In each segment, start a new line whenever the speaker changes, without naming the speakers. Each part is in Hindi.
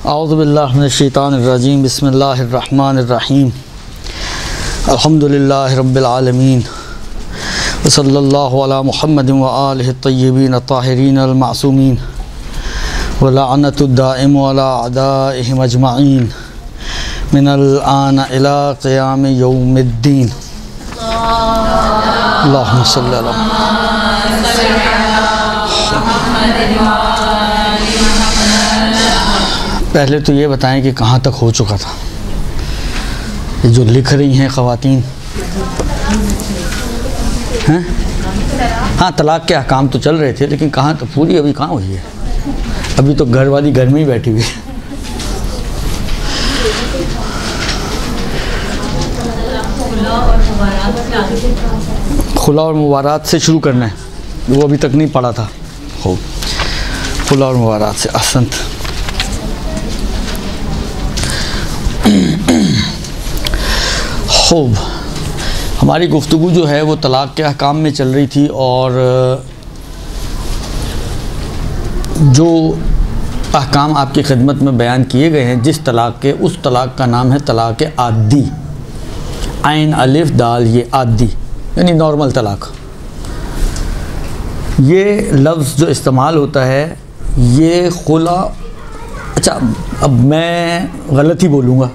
औज़ु बिल्लाहि मिनश शैतानिर रजीम बिस्मिल्लाहिर रहमानिर रहीम अल्हम्दुलिल्लाहि रब्बिल आलमीन व सल्लल्लाहु अला मुहम्मदिन व आलिहि तय्यबीन ताहिरीन अल मासूमीन व लअनतुद दाइम अला अदाइहिम अजमईन मिनल आन इला क़ियाम यौमिद्दीन अल्लाहुम्मा सल्लि अला पहले तो ये बताएं कि कहाँ तक हो चुका था ये जो लिख रही हैं ख़वातीन हैं। हाँ, तलाक़ के अहकाम तो चल रहे थे, लेकिन कहाँ तो पूरी अभी कहाँ हुई है। अभी तो घर वाली घर में ही बैठी हुई है। खुला और मुबारात से शुरू करना है, वो अभी तक नहीं पढ़ा था। हो खुला और मुबारात से असंत। खूब, हमारी गुफ्तगू जो है वो तलाक़ के अहकाम में चल रही थी, और जो अहकाम आपकी खिदमत में बयान किए गए हैं जिस तलाक़ के, उस तलाक़ का नाम है तलाक़ आदी। आइन अलिफ दाल ये आदी यानी नॉर्मल तलाक़। ये लफ्ज़ जो इस्तेमाल होता है ये खुला, अच्छा अब मैं गलत ही बोलूँगा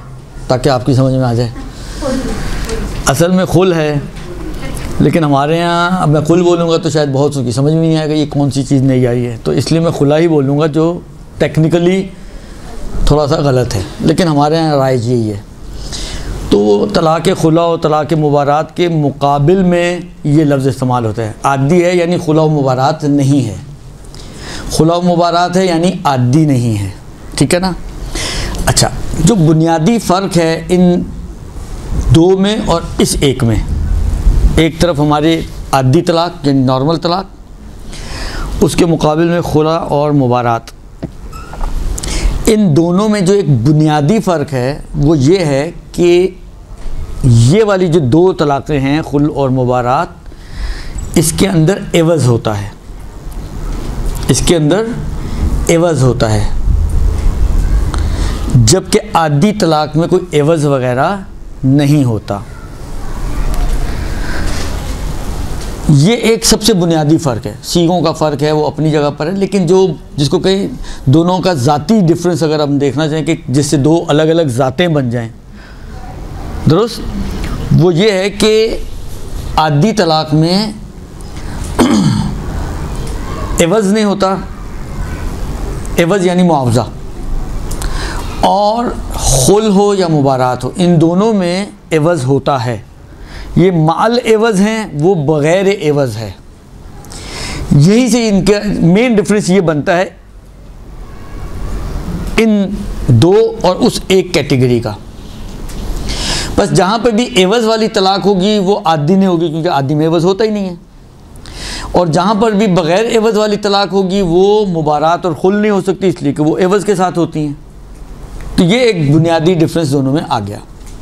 ताकि आपकी समझ में आ जाए। असल में खुल है, लेकिन हमारे यहाँ अब मैं खुल बोलूँगा तो शायद बहुत की समझ में नहीं आएगा ये कौन सी चीज़ नहीं आई है, तो इसलिए मैं खुला ही बोलूँगा जो टेक्निकली थोड़ा सा गलत है, लेकिन हमारे यहाँ राइज यही है। तो तलाक़ खुला और तलाक़ मुबारात के मुकाबिल में ये लफ्ज़ इस्तेमाल होता है। आदी है यानी खुला व मुबारात नहीं है, खुला व मुबारात है यानी आदी नहीं है, ठीक है ना। अच्छा, जो बुनियादी फ़र्क है इन दो में और इस एक में, एक तरफ हमारे आदी तलाक़ यानी नॉर्मल तलाक़, उसके मुकाबिल में खुला और मुबारात, इन दोनों में जो एक बुनियादी फ़र्क है वो ये है कि ये वाली जो दो तलाक़ें हैं खुल और मुबारात, इसके अंदर एवज़ होता है, इसके अंदर एवज़ होता है, जबकि आदी तलाक़ में कोई एवज़ वग़ैरह नहीं होता। ये एक सबसे बुनियादी फ़र्क है। सीगों का फ़र्क है वो अपनी जगह पर है, लेकिन जो जिसको कहीं दोनों का ज़ाती डिफरेंस अगर हम देखना चाहें कि जिससे दो अलग अलग ज़ातें बन जाएं, दुरुस्त, वो ये है कि आदी तलाक़ में एवज़ नहीं होता, एवज़ यानी मुआवज़ा, और खुल हो या मुबारात हो इन दोनों में एवज़ होता है। ये माल एवज़ हैं, वो बग़ैर एवज़ है। यही से इनका मेन डिफरेंस ये बनता है इन दो और उस एक कैटेगरी का। बस जहाँ पर भी एवज़ वाली तलाक़ होगी वो आदी नहीं होगी, क्योंकि आदी में एवज़ होता ही नहीं है, और जहाँ पर भी बग़ैर एवज़ वाली तलाक़ होगी वो मुबारात और खुल नहीं हो सकती, इसलिए कि वो एवज़ के साथ होती हैं। तो ये एक बुनियादी डिफरेंस दोनों में आ गया,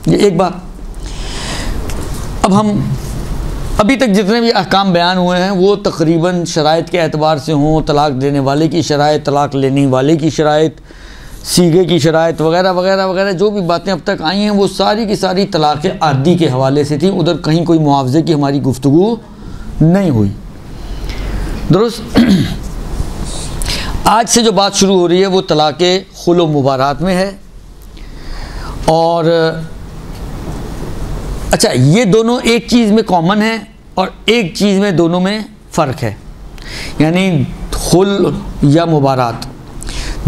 ये एक बात। अब हम अभी तक जितने भी अहकाम बयान हुए हैं वो तकरीबन शराइत के एतबार से हों, तलाक़ देने वाले की शराइत, तलाक़ लेने वाले की शराइत, सीगे की शराइत वग़ैरह वग़ैरह वग़ैरह, जो भी बातें अब तक आई हैं वो सारी की सारी तलाक़ आदी के हवाले से थी। उधर कहीं कोई मुआवज़े की हमारी गुफ्तगू नहीं हुई, दुरुस्त। आज से जो बात शुरू हो रही है वो तलाक़ खुल व मुबारात में है। और अच्छा, ये दोनों एक चीज़ में कॉमन है और एक चीज़ में दोनों में फ़र्क है, यानी खुल या मुबारात,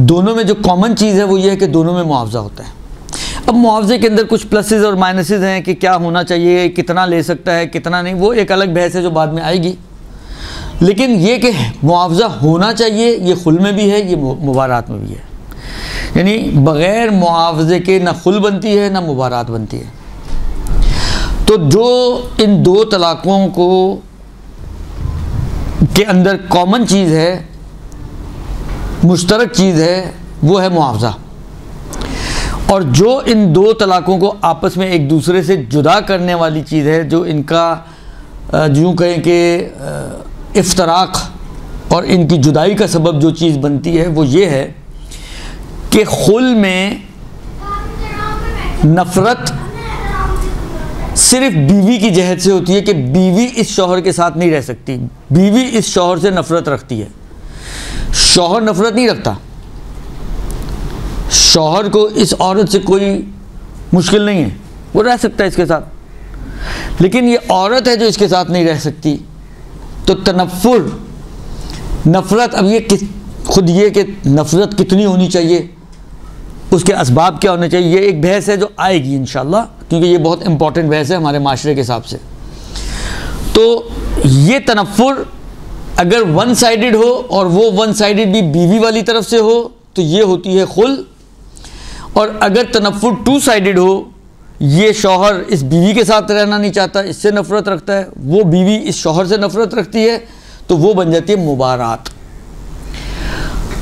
दोनों में जो कॉमन चीज़ है वो ये है कि दोनों में मुआवज़ा होता है। अब मुआवज़े के अंदर कुछ प्लसेस और माइनसेस हैं कि क्या होना चाहिए, कितना ले सकता है, कितना नहीं, वो एक अलग बहस है जो बाद में आएगी। लेकिन ये कि मुआवज़ा होना चाहिए, ये खुल में भी है, ये मुबारात में भी है। यानी बग़ैर मुआवज़े के ना खुल बनती है ना मुबारात बनती है। तो जो इन दो तलाक़ों को के अंदर कॉमन चीज़ है, मुश्तरक चीज़ है, वो है मुआवज़ा। और जो इन दो तलाक़ों को आपस में एक दूसरे से जुदा करने वाली चीज़ है, जो इनका यूँ कहें कि इफ्तराक और इनकी जुदाई का सबब जो चीज़ बनती है वो ये है कि खुल में नफ़रत सिर्फ बीवी की जहत से होती है कि बीवी इस शौहर के साथ नहीं रह सकती, बीवी इस शौहर से नफ़रत रखती है। शौहर नफ़रत नहीं रखता, शौहर को इस औरत से कोई मुश्किल नहीं है, वो रह सकता है इसके साथ, लेकिन ये औरत है जो इसके साथ नहीं रह सकती। तो तनफ़ुर, नफ़रत, अब ये खुद ये कि नफ़रत कितनी होनी चाहिए, उसके असबाब क्या होने चाहिए, ये एक बहस है जो आएगी इंशाअल्लाह, क्योंकि ये बहुत इंपॉर्टेंट बहस है हमारे माशरे के हिसाब से। तो ये तनफ़ुर अगर वन साइडेड हो और वो वन साइडेड भी बीवी वाली तरफ से हो तो ये होती है खुल, और अगर तनफ़ुर टू साइडेड हो, ये शौहर इस बीवी के साथ रहना नहीं चाहता, इससे नफ़रत रखता है, वो बीवी इस शौहर से नफ़रत रखती है, तो वो बन जाती है मुबारात।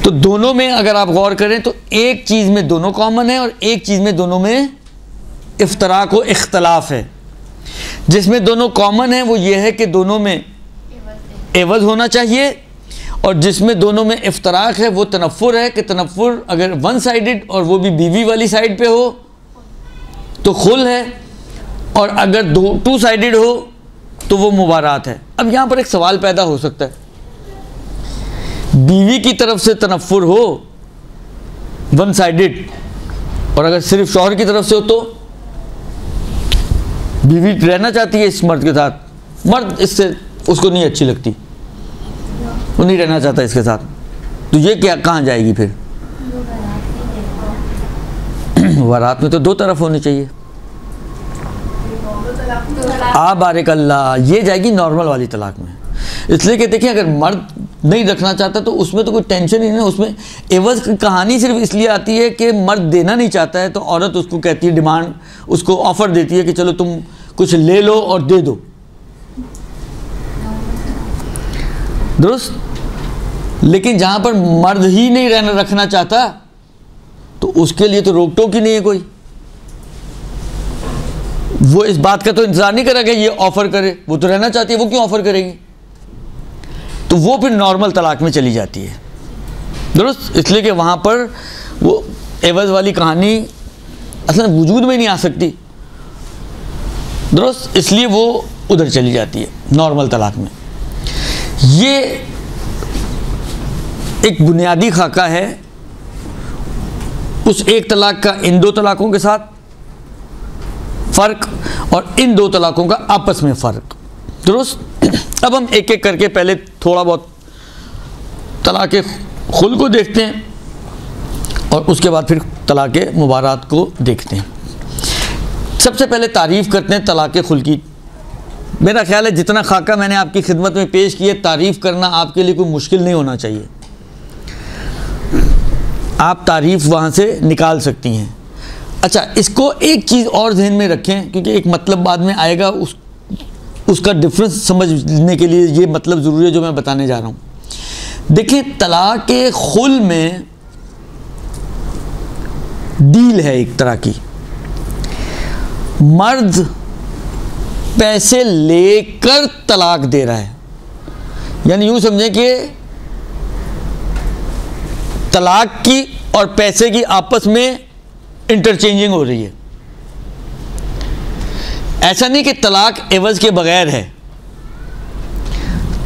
तो दोनों में अगर आप गौर करें तो एक चीज़ में दोनों कॉमन है और एक चीज़ में दोनों में इफ्तराक व इख्तलाफ है। जिसमें दोनों कॉमन है वो ये है कि दोनों में एवज़ होना चाहिए, और जिसमें दोनों में इफ्तराक है वो तनफ़ुर है कि तनफ़ुर अगर वन साइडेड और वो भी बीवी वाली साइड पे हो तो खुल है, और अगर टू साइडेड हो तो वो मुबारात है। अब यहाँ पर एक सवाल पैदा हो सकता है, बीवी की तरफ से तनफ़ुर हो वन साइडेड और अगर सिर्फ शौहर की तरफ से हो तो बीवी रहना चाहती है इस मर्द के साथ, मर्द इससे उसको नहीं अच्छी लगती, वो नहीं रहना चाहता इसके साथ, तो ये क्या कहाँ जाएगी फिर? बारात में तो दो तरफ होनी चाहिए। बारिक अल्लाह, ये जाएगी नॉर्मल वाली तलाक में। इसलिए कि देखिए अगर मर्द नहीं रखना चाहता तो उसमें तो कोई टेंशन ही नहीं, उसमें एवज़ की कहानी सिर्फ इसलिए आती है कि मर्द देना नहीं चाहता है तो औरत उसको कहती है, डिमांड उसको ऑफ़र देती है कि चलो तुम कुछ ले लो और दे दो, दुरुस्त। लेकिन जहाँ पर मर्द ही नहीं रखना चाहता तो उसके लिए तो रोक टोक ही नहीं है कोई, वो इस बात का तो इंतज़ार नहीं करेगा ये ऑफ़र करे, वो तो रहना चाहती है, वो क्यों ऑफ़र करेगी? तो वो फिर नॉर्मल तलाक में चली जाती है, दुरुस्त। इसलिए कि वहाँ पर वो एवज़ वाली कहानी असल में वजूद में नहीं आ सकती, दुरुस्त। इसलिए वो उधर चली जाती है नॉर्मल तलाक में। ये एक बुनियादी खाका है उस एक तलाक का इन दो तलाक़ों के साथ फ़र्क और इन दो तलाक़ों का आपस में फ़र्क, दुरुस्त। अब हम एक एक करके पहले थोड़ा बहुत तलाक़ खुल को देखते हैं और उसके बाद फिर तलाक़ मुबारात को देखते हैं। सबसे पहले तारीफ़ करते हैं तलाक़ खुल की। मेरा ख़्याल है जितना खाका मैंने आपकी खिदमत में पेश किया, तारीफ़ करना आपके लिए कोई मुश्किल नहीं होना चाहिए, आप तारीफ़ वहाँ से निकाल सकती हैं। अच्छा, इसको एक चीज़ और ज़हन में रखें क्योंकि एक मतलब बाद में आएगा, उसका डिफरेंस समझने के लिए ये मतलब ज़रूरी है जो मैं बताने जा रहा हूँ। देखिए, तलाक़ खुल में डील है एक तरह की, मर्द पैसे लेकर तलाक दे रहा है, यानी यूँ समझें कि तलाक की और पैसे की आपस में इंटरचेंजिंग हो रही है। ऐसा नहीं कि तलाक एवज़ के बगैर है,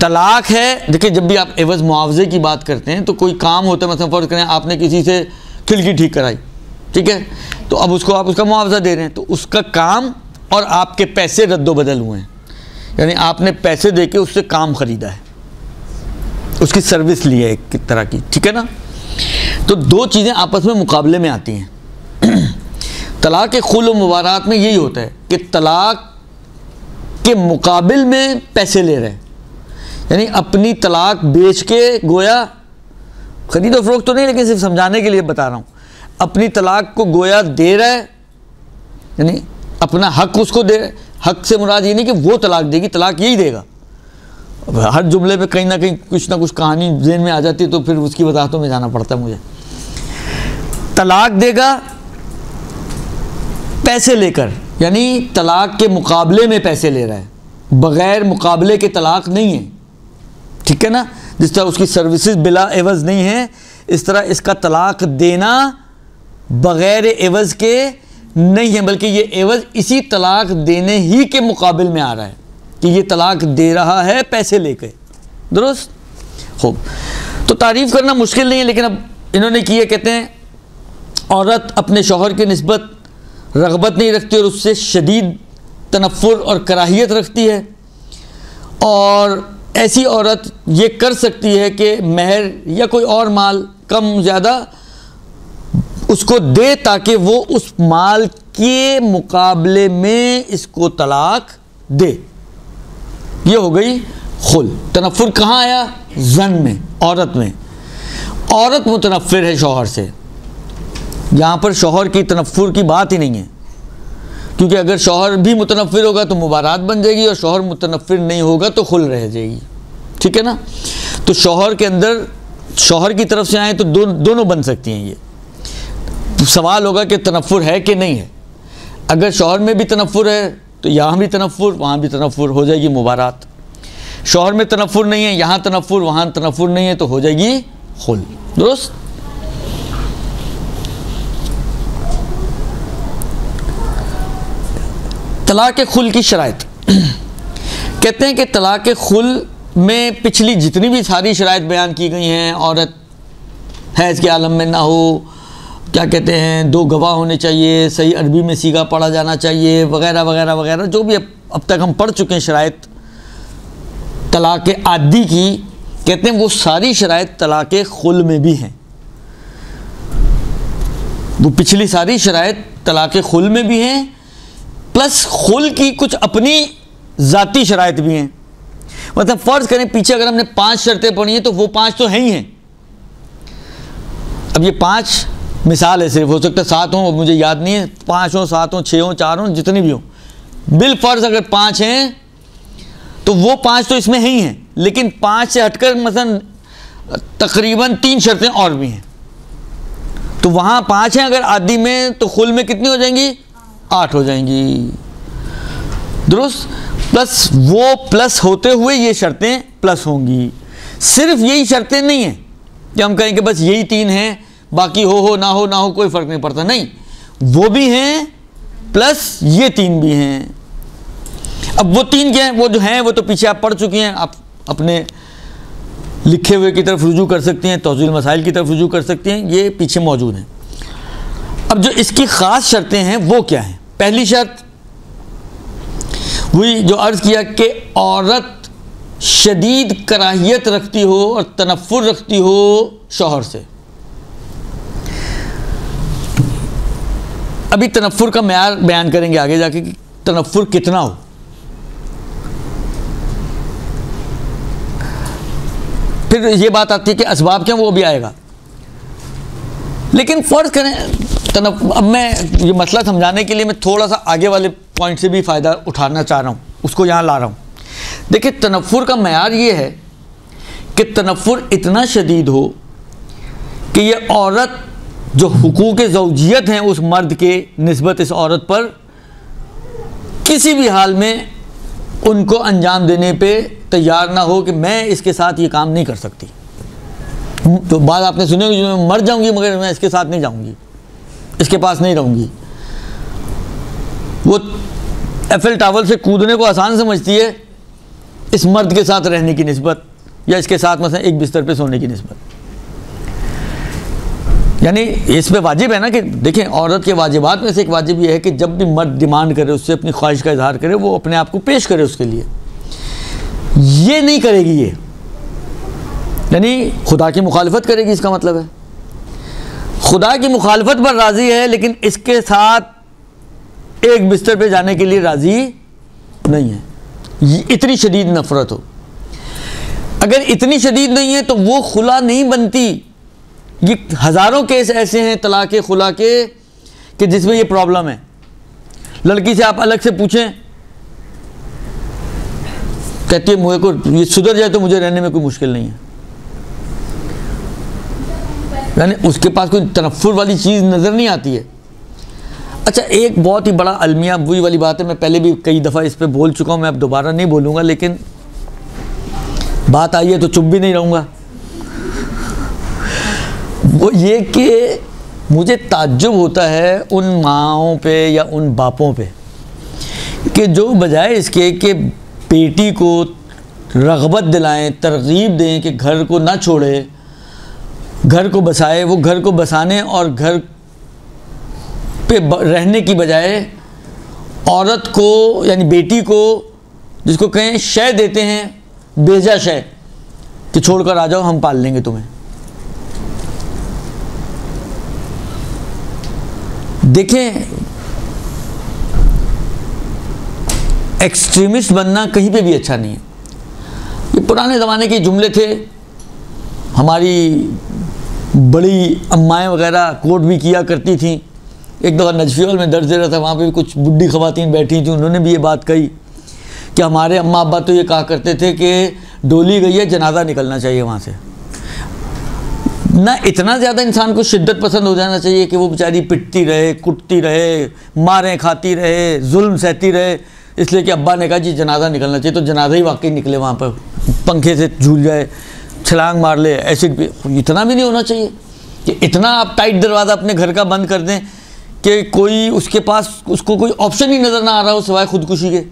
तलाक है। देखिए, जब भी आप एवज़ मुआवजे की बात करते हैं तो कोई काम होता है, मतलब फ़र्ज़ करें आपने किसी से खिड़की ठीक कराई, ठीक है, तो अब उसको आप उसका मुआवजा दे रहे हैं, तो उसका काम और आपके पैसे रद्दोबदल हुए हैं, यानी आपने पैसे देके उससे काम ख़रीदा है, उसकी सर्विस ली है एक तरह की, ठीक है ना। तो दो चीज़ें आपस में मुकाबले में आती हैं। तलाक़ खुल व मुबारात में यही होता है कि तलाक़ के मुकाबिल में पैसे ले रहे हैं, यानी अपनी तलाक़ बेच के, गोया ख़रीद और फ़रोख्त तो नहीं लेकिन सिर्फ समझाने के लिए बता रहा हूँ, अपनी तलाक़ को गोया दे रहा है, यानी अपना हक़ उसको दे। हक़ से मुराद ये नहीं कि वो तलाक़ देगी, तलाक़ यही देगा। हर जुमले पे कहीं ना कहीं कुछ ना कुछ कहानी ज़हन में आ जाती है तो फिर उसकी वजाहतों में जाना पड़ता है मुझे। तलाक़ देगा पैसे लेकर, यानी तलाक़ के मुकाबले में पैसे ले रहा है, बग़ैर मुकाबले के तलाक़ नहीं है, ठीक है ना। जिस तरह उसकी सर्विसेज बिला एवज़ नहीं है, इस तरह इसका तलाक़ देना बग़ैर एवज़ के नहीं है, बल्कि ये एवज़ इसी तलाक देने ही के मुकाबिल में आ रहा है कि ये तलाक दे रहा है पैसे लेके। दुरुस्त? खूब। तो तारीफ़ करना मुश्किल नहीं है, लेकिन अब इन्होंने किए, कहते हैं औरत अपने शौहर की निस्बत रग़बत नहीं रखती और उससे शदीद तनफ़ुर और कराहियत रखती है, और ऐसी औरत ये कर सकती है कि महर या कोई और माल कम ज़्यादा उसको दे ताकि वो उस माल के मुकाबले में इसको तलाक दे। ये हो गई खुल। तनफ़ुर कहाँ आया? ज़न में, औरत में। औरत मुतनफ़िर है शौहर से, यहाँ पर शौहर की तनफ़ुर की बात ही नहीं है, क्योंकि अगर शौहर भी मुतनफ़िर होगा तो मुबारात बन जाएगी, और शौहर मुतनफ़िर नहीं होगा तो खुल रह जाएगी। ठीक है ना? तो शौहर के अंदर शौहर की तरफ से आए तो दोनों बन सकती हैं। ये सवाल होगा कि तनफ़ुर है कि नहीं है। अगर शौहर में भी तनफ़ुर है तो यहाँ भी तनफ़ुर, वहाँ भी तनफ़ुर, हो जाएगी मुबारात। शौहर में तनफ़ुर नहीं है, यहाँ तनफ़ुर, वहाँ तनफ़ुर नहीं है, तो हो जाएगी खुल। दुरुस्त? तलाक़ खुल की शराइत। कहते हैं कि तलाक़ खुल में पिछली जितनी भी सारी शराइत बयान की गई हैं, औरत हैज़ के आलम में ना हो, क्या कहते हैं, 2 गवाह होने चाहिए, सही अरबी में सीगा पढ़ा जाना चाहिए, वगैरह वगैरह वगैरह, जो भी अब तक हम पढ़ चुके हैं शराइत तलाक़ आदी की, कहते हैं वो सारी शराइत तलाक़ खुल में भी हैं। वो पिछली सारी शराइत तलाक़ खुल में भी हैं, प्लस खुल की कुछ अपनी ज़ाती शराइत भी हैं। मतलब फ़र्ज़ करें पीछे अगर हमने 5 शर्तें पढ़ी हैं तो वो 5 तो हैं ही हैं। अब ये 5 मिसाल है, सिर्फ हो सकता है 7 हों, मुझे याद नहीं है, 5 हों, 7 हों, 6 हों, 4 हों, जितनी भी हों, बिल फ़र्ज़ अगर 5 हैं तो वो 5 तो इसमें ही हैं, लेकिन 5 से हटकर मसलन तकरीबन 3 शर्तें और भी हैं, तो वहाँ 5 हैं अगर आदि में, तो खुल में कितनी हो जाएंगी? 8 हो जाएंगी। दुरुस्त? प्लस वो प्लस होते हुए ये शर्तें प्लस होंगी। सिर्फ यही शर्तें नहीं हैं कि हम कहें कि बस यही 3 हैं, बाकी हो ना हो कोई फ़र्क नहीं पड़ता, नहीं, वो भी हैं प्लस ये 3 भी हैं। अब वो 3 क्या हैं? वो जो हैं वो तो पीछे आप पढ़ चुके हैं, आप अपने लिखे हुए की तरफ रुजू कर सकते हैं, तौज़ील मसाइल की तरफ रुजू कर सकते हैं, ये पीछे मौजूद हैं। अब जो इसकी ख़ास शर्तें हैं वो क्या हैं? पहली शर्त वही जो अर्ज़ किया कि औरत शदीद कराहियत रखती हो और तनफ़ुर रखती हो शौहर से। अभी तनफ़ुर का मेयार बयान करेंगे आगे जाके कि तनफ़ुर कितना हो। फिर ये बात आती है कि असबाब क्या, वो भी आएगा। लेकिन फ़र्ज़ करें अब मैं ये मसला समझाने के लिए मैं थोड़ा सा आगे वाले पॉइंट से भी फ़ायदा उठाना चाह रहा हूँ, उसको यहाँ ला रहा हूँ। देखिए तनफ़ुर का मेयार ये है कि तनफ़ुर इतना शदीद हो कि ये औरत जो हुकूक ज़ौजियत हैं उस मर्द के निस्बत इस औरत पर किसी भी हाल में उनको अंजाम देने पे तैयार ना हो कि मैं इसके साथ ये काम नहीं कर सकती। तो बात आपने सुनी होगी, मैं मर जाऊंगी मगर मैं इसके साथ नहीं जाऊंगी, इसके पास नहीं रहूंगी। वो एफएल टावर से कूदने को आसान समझती है इस मर्द के साथ रहने की निस्बत, या इसके साथ मतलब एक बिस्तर पे सोने की निस्बत। यानी इस पे वाजिब है ना कि देखें, औरत के वाजिबात में से एक वाजिब ये है कि जब भी मर्द डिमांड करे, उससे अपनी ख्वाहिश का इजहार करे, वो अपने आप को पेश करे उसके लिए। ये नहीं करेगी, ये यानी खुदा की मुखालफत करेगी, इसका मतलब है खुदा की मुखालफत पर राज़ी है लेकिन इसके साथ एक बिस्तर पे जाने के लिए राज़ी नहीं है। इतनी शदीद नफ़रत हो, अगर इतनी शदीद नहीं है तो वो खुला नहीं बनती। ये हज़ारों केस ऐसे हैं तलाक़ खुला के कि जिसमें ये प्रॉब्लम है। लड़की से आप अलग से पूछें, कहती है मुझे को ये सुधर जाए तो मुझे रहने में कोई मुश्किल नहीं है, यानी उसके पास कोई तनफ़ुर वाली चीज़ नज़र नहीं आती है। अच्छा, एक बहुत ही बड़ा अलमिया वही वाली बात है, मैं पहले भी कई दफ़ा इस पर बोल चुका हूँ, मैं अब दोबारा नहीं बोलूँगा, लेकिन बात आई है तो चुप भी नहीं रहूँगा। वो ये कि मुझे ताज्जुब होता है उन माँओं पे या उन बापों पे कि जो बजाय इसके कि बेटी को रग़बत दिलाएं, तरग़ीब दें कि घर को ना छोड़े, घर को बसाए, वो घर को बसाने और घर पे रहने की बजाय औरत को यानी बेटी को, जिसको कहें शय देते हैं, बेजा शय, कि छोड़कर आ जाओ हम पाल लेंगे तुम्हें। देखें, एक्सट्रीमिस्ट बनना कहीं पे भी अच्छा नहीं है। ये पुराने ज़माने के जुमले थे, हमारी बड़ी अम्माएँ वगैरह कोट भी किया करती थीं। एक दफ़ा नजफ़ी हॉल में दर्ज दे रहा था, वहाँ पे भी कुछ बुढ़ी ख़वातीन बैठी थी, उन्होंने भी ये बात कही कि हमारे अम्मा अब्बा तो ये कहा करते थे कि डोली गई है, जनाजा निकलना चाहिए वहाँ से। ना इतना ज़्यादा इंसान को शिद्दत पसंद हो जाना चाहिए कि वो बेचारी पिटती रहे, कुटती रहे, मारें खाती रहे, जुल्म सहती रहे, इसलिए कि अब्बा ने कहा जी जनाजा निकलना चाहिए, तो जनाजा ही वाकई निकले, वहाँ पर पंखे से झूल जाए, छलांग मार ले, एसिड पे। इतना भी नहीं होना चाहिए कि इतना आप टाइट दरवाज़ा अपने घर का बंद कर दें कि कोई उसके पास, उसको कोई ऑप्शन ही नज़र ना आ रहा हो सिवाय खुदकुशी के।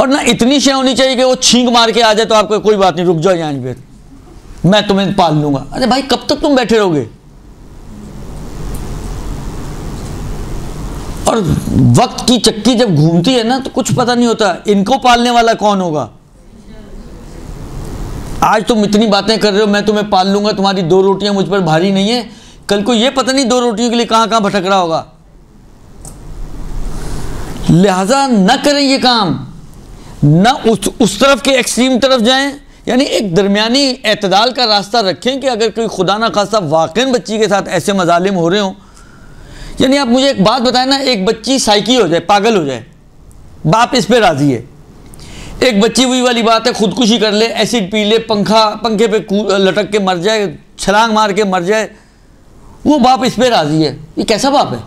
और ना इतनी शय होनी चाहिए कि वो छींक मार के आ जाए तो आपको कोई बात नहीं, रुक जाओ यहाँ पे, मैं तुम्हें पाल लूँगा। अरे भाई कब तक तुम बैठे रहोगे? और वक्त की चक्की जब घूमती है ना तो कुछ पता नहीं होता इनको पालने वाला कौन होगा। आज तुम इतनी बातें कर रहे हो, मैं तुम्हें पाल लूँगा, तुम्हारी 2 रोटियां मुझ पर भारी नहीं है, कल को ये पता नहीं 2 रोटियों के लिए कहाँ कहाँ भटक रहा होगा। लिहाजा न करें ये काम, न उस तरफ के एक्सट्रीम तरफ जाएं, यानी एक दरमियानी एतदाल का रास्ता रखें कि अगर कोई खुदा ना खास्ता वाकई बच्ची के साथ ऐसे मजालिम हो रहे हों, यानी आप मुझे एक बात बताएं ना, एक बच्ची साइकी हो जाए, पागल हो जाए, बाप इस पे राज़ी है। एक बच्ची वही वाली बात है, खुदकुशी कर ले, एसिड पी ले, पंखे पे लटक के मर जाए, छलांग मार के मर जाए, वो बाप इस पे राज़ी है। ये कैसा बाप है?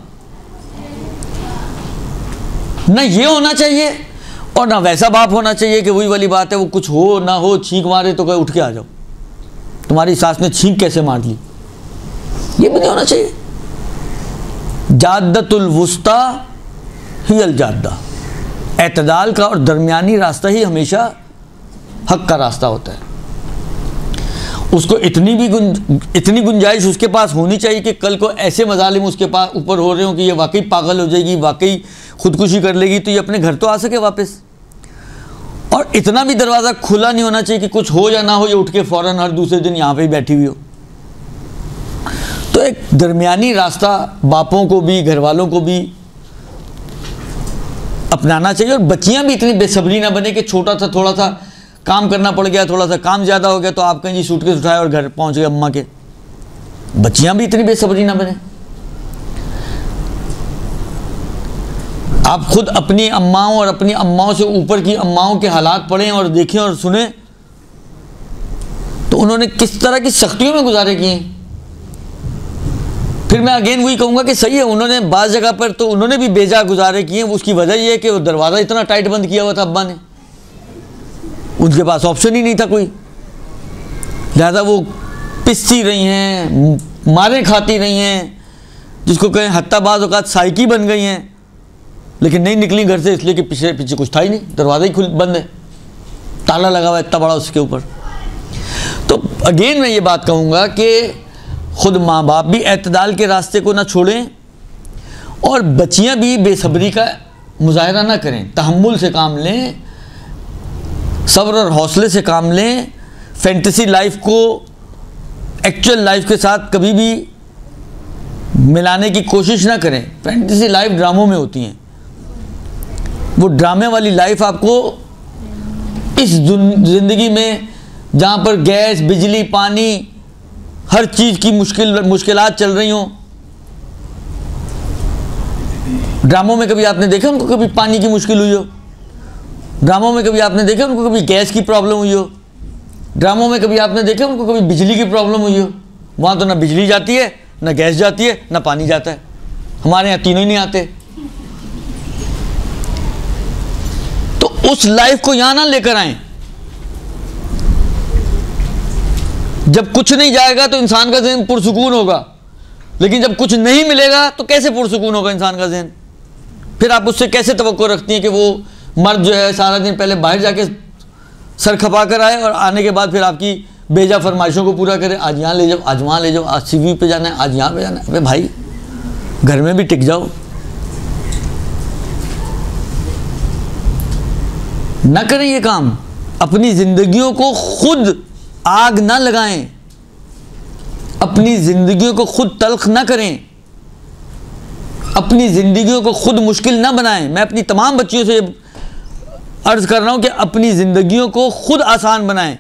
ना ये होना चाहिए और ना वैसा बाप होना चाहिए कि वही वाली बात है, वो कुछ हो ना हो, छींक मारे तो कहे उठ के आ जाओ, तुम्हारी सास ने छींक कैसे मार ली, ये भी नहीं होना चाहिए। जाद्दतुल वुस्ता हियल जाद्दा, एतदाल का और दरमियानी रास्ता ही हमेशा हक का रास्ता होता है। उसको इतनी गुंजाइश उसके पास होनी चाहिए कि कल को ऐसे मजालिम उसके पास ऊपर हो रहे हो कि ये वाकई पागल हो जाएगी, वाकई खुदकुशी कर लेगी, तो ये अपने घर तो आ सके वापस। और इतना भी दरवाज़ा खुला नहीं होना चाहिए कि कुछ हो या ना हो, ये उठ के फ़ौरन हर दूसरे दिन यहाँ पे ही बैठी हुई हो। तो एक दरमियानी रास्ता बापों को भी, घर वालों को भी अपनाना चाहिए। और बच्चियाँ भी इतनी बेसब्री ना बने कि छोटा सा थोड़ा सा काम करना पड़ गया, थोड़ा सा काम ज़्यादा हो गया तो आप कहीं जी सूटकेस उठाए और घर पहुँच गए अम्मा के। बच्चियाँ भी इतनी बेसब्री ना बने। आप खुद अपनी अम्माओं और अपनी अम्माओं से ऊपर की अम्माओं के हालात पढ़ें और देखें और सुने तो उन्होंने किस तरह की सख्तियों में गुजारे किए। फिर मैं अगेन वही कहूँगा कि सही है, उन्होंने बाज़ जगह पर तो उन्होंने भी बेजा गुजारे किए। उसकी वजह यह है कि वो दरवाज़ा इतना टाइट बंद किया हुआ था अब्बा ने, उनके पास ऑप्शन ही नहीं था कोई। लिहाजा वो पिसती रही हैं, मारें खाती रही हैं, जिसको कहें हत्ता बाज़ औक़ात साइकी बन गई हैं, लेकिन नहीं निकली घर से इसलिए कि पीछे कुछ था ही नहीं, दरवाज़ा ही बंद है, ताला लगा हुआ है इतना बड़ा उसके ऊपर। तो अगेन मैं ये बात कहूँगा कि ख़ुद माँ बाप भी एतदाल के रास्ते को ना छोड़ें और बच्चियाँ भी बेसब्री का मुजाहरा ना करें, तहम्मुल से काम लें, सब्र और हौसले से काम लें। फैंटेसी लाइफ को एक्चुअल लाइफ के साथ कभी भी मिलाने की कोशिश ना करें। फैंटेसी लाइफ ड्रामों में होती हैं, वो ड्रामे वाली लाइफ आपको इस ज़िंदगी में जहाँ पर गैस, बिजली, पानी, हर चीज़ की मुश्किलात चल रही हों। ड्रामों में कभी आपने देखा उनको कभी पानी की मुश्किल हुई हो? ड्रामों में कभी आपने देखा उनको कभी गैस की प्रॉब्लम हुई हो? ड्रामों में कभी आपने देखा उनको कभी बिजली की प्रॉब्लम हुई हो? वहाँ तो ना बिजली जाती है, ना गैस जाती है, ना पानी जाता है। हमारे यहाँ तीनों ही नहीं आते। तो उस लाइफ को यहाँ ना लेकर आए। जब कुछ नहीं जाएगा तो इंसान का ज़हन पुरसुकून होगा, लेकिन जब कुछ नहीं मिलेगा तो कैसे पुरसुकून होगा इंसान का जहन? फिर आप उससे कैसे तवक्को रखती हैं कि वो मर्द जो है सारा दिन पहले बाहर जाके सर खपा कर आए और आने के बाद फिर आपकी बेजा फरमाइशों को पूरा करे। आज यहाँ ले जाओ, आज वहाँ ले जाओ, आज सीवी पे जाना है, आज यहाँ पे जाना है। अबे भाई, घर में भी टिक जाओ। ना करें ये काम। अपनी जिंदगियों को खुद आग ना लगाएं, अपनी जिंदगियों को खुद तल्ख ना करें, अपनी जिंदगियों को खुद मुश्किल ना बनाएं। मैं अपनी तमाम बच्चियों से अर्ज कर रहा हूं कि अपनी जिंदगियों को खुद आसान बनाएं।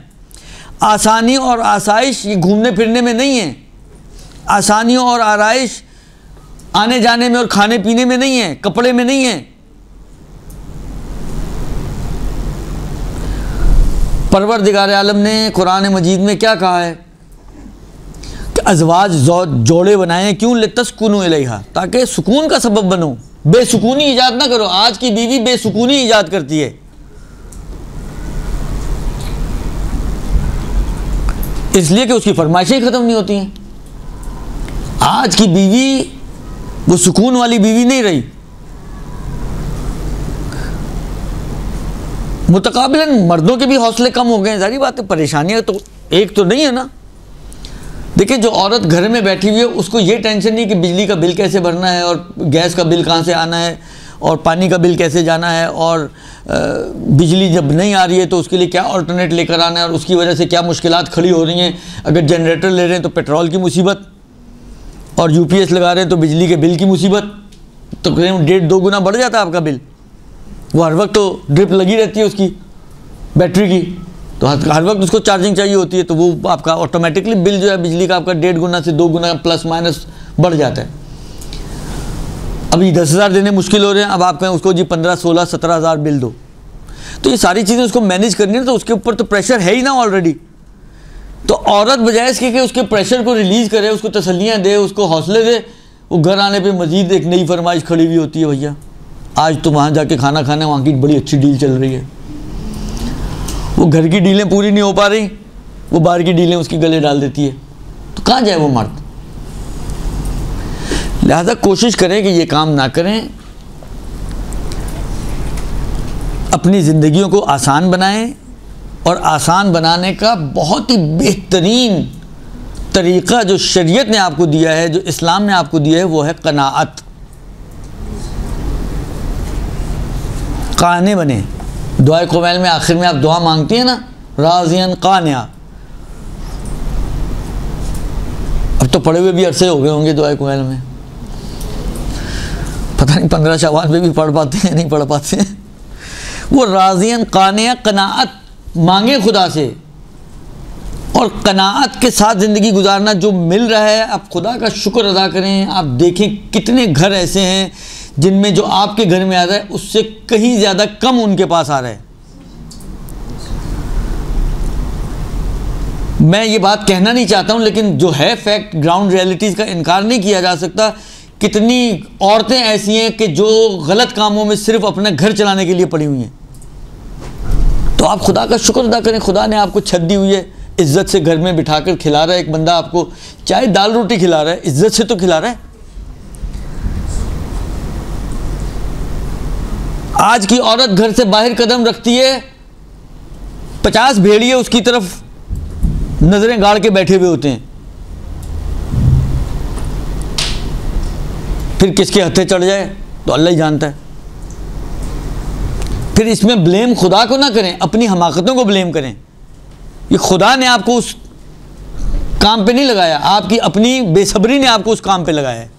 आसानी और आसाइश ये घूमने फिरने में नहीं है। आसानियों और आराइश आने जाने में और खाने पीने में नहीं है, कपड़े में नहीं है। परवरदिगार आलम ने कुरान मजीद में क्या कहा है कि अज़वाज जोड़े बनाएं, क्यों? लितस्कुनू इलैहा, ताकि सुकून का सबब बनो। बेसुकूनी ईजाद ना करो। आज की बीवी बेसुकूनी ईजाद करती है, इसलिए कि उसकी फरमाइशें ख़त्म नहीं होती हैं। आज की बीवी वो सुकून वाली बीवी नहीं रही। मुतकाबिलन मर्दों के भी हौसले कम हो गए हैं। जारी बात है, परेशानियां तो एक तो नहीं है ना। देखिए, जो औरत घर में बैठी हुई है उसको ये टेंशन नहीं कि बिजली का बिल कैसे भरना है और गैस का बिल कहाँ से आना है और पानी का बिल कैसे जाना है और बिजली जब नहीं आ रही है तो उसके लिए क्या ऑल्टरनेट लेकर आना है और उसकी वजह से क्या मुश्किलात खड़ी हो रही हैं। अगर जनरेटर ले रहे हैं तो पेट्रोल की मुसीबत और यूपीएस लगा रहे हैं तो बिजली के बिल की मुसीबत। तो करीब 1.5-2 गुना बढ़ जाता है आपका बिल। वो हर वक्त तो ड्रिप लगी रहती है उसकी बैटरी की, तो हर वक्त उसको चार्जिंग चाहिए होती है, तो वो आपका ऑटोमेटिकली बिल जो है बिजली का आपका 1.5 गुना से 2 गुना प्लस माइनस बढ़ जाता है। अभी 10,000 देने मुश्किल हो रहे हैं, अब आप कहें उसको जी 15, 16, 17,000 बिल दो। तो ये सारी चीज़ें उसको मैनेज करनी है, तो उसके ऊपर तो प्रेशर है ही ना ऑलरेडी। तो औरत बजाय इसके कि उसके प्रेशर को रिलीज़ करे, उसको तसल्लियाँ दे, उसको हौसले दे, वो घर आने पर मज़ीद एक नई फरमाइश खड़ी हुई होती है, भैया आज तो वहाँ जाके खाना खाने, वहाँ की बड़ी अच्छी डील चल रही है। वो घर की डीलें पूरी नहीं हो पा रही, वो बाहर की डीलें उसके गले डाल देती है। तो कहाँ जाए वो मर्द? लिहाजा कोशिश करें कि ये काम ना करें। अपनी ज़िंदगियों को आसान बनाएं, और आसान बनाने का बहुत ही बेहतरीन तरीक़ा जो शरीयत ने आपको दिया है, जो इस्लाम ने आपको दिया है, वो है क़नाअत। काने बने। दुआ क़ुमैल में आखिर में आप दुआ मांगती हैं ना, राज़ियन क़ानिया। अब तो पढ़े हुए भी अरसे हो गए होंगे दुआ क़ुमैल में, पता नहीं 15 शवाल में भी पढ़ पाते हैं नहीं पढ़ पाते हैं। वो राज़ियन क़ानिया, क़नाअत मांगे खुदा से, और क़नाअत के साथ ज़िंदगी गुजारना। जो मिल रहा है आप खुदा का शुक्र अदा करें। आप देखें कितने घर ऐसे हैं जिनमें जो आपके घर में आ रहा है उससे कहीं ज़्यादा कम उनके पास आ रहा है। मैं ये बात कहना नहीं चाहता हूँ, लेकिन जो है फैक्ट, ग्राउंड रियलिटीज़ का इनकार नहीं किया जा सकता। कितनी औरतें ऐसी हैं कि जो गलत कामों में सिर्फ अपना घर चलाने के लिए पड़ी हुई हैं। तो आप खुदा का शुक्र अदा करें, खुदा ने आपको छत दी हुई है, इज़्ज़त से घर में बिठाकर खिला रहा है। एक बंदा आपको चाहे दाल रोटी खिला रहा है, इज़्ज़त से तो खिला रहा है। आज की औरत घर से बाहर कदम रखती है, 50 भेड़िए उसकी तरफ नजरें गाड़ के बैठे हुए होते हैं। फिर किसके हत्थे चढ़ जाए तो अल्लाह ही जानता है। फिर इसमें ब्लेम खुदा को ना करें, अपनी हमाकतों को ब्लेम करें। ये खुदा ने आपको उस काम पे नहीं लगाया, आपकी अपनी बेसब्री ने आपको उस काम पे लगाया है।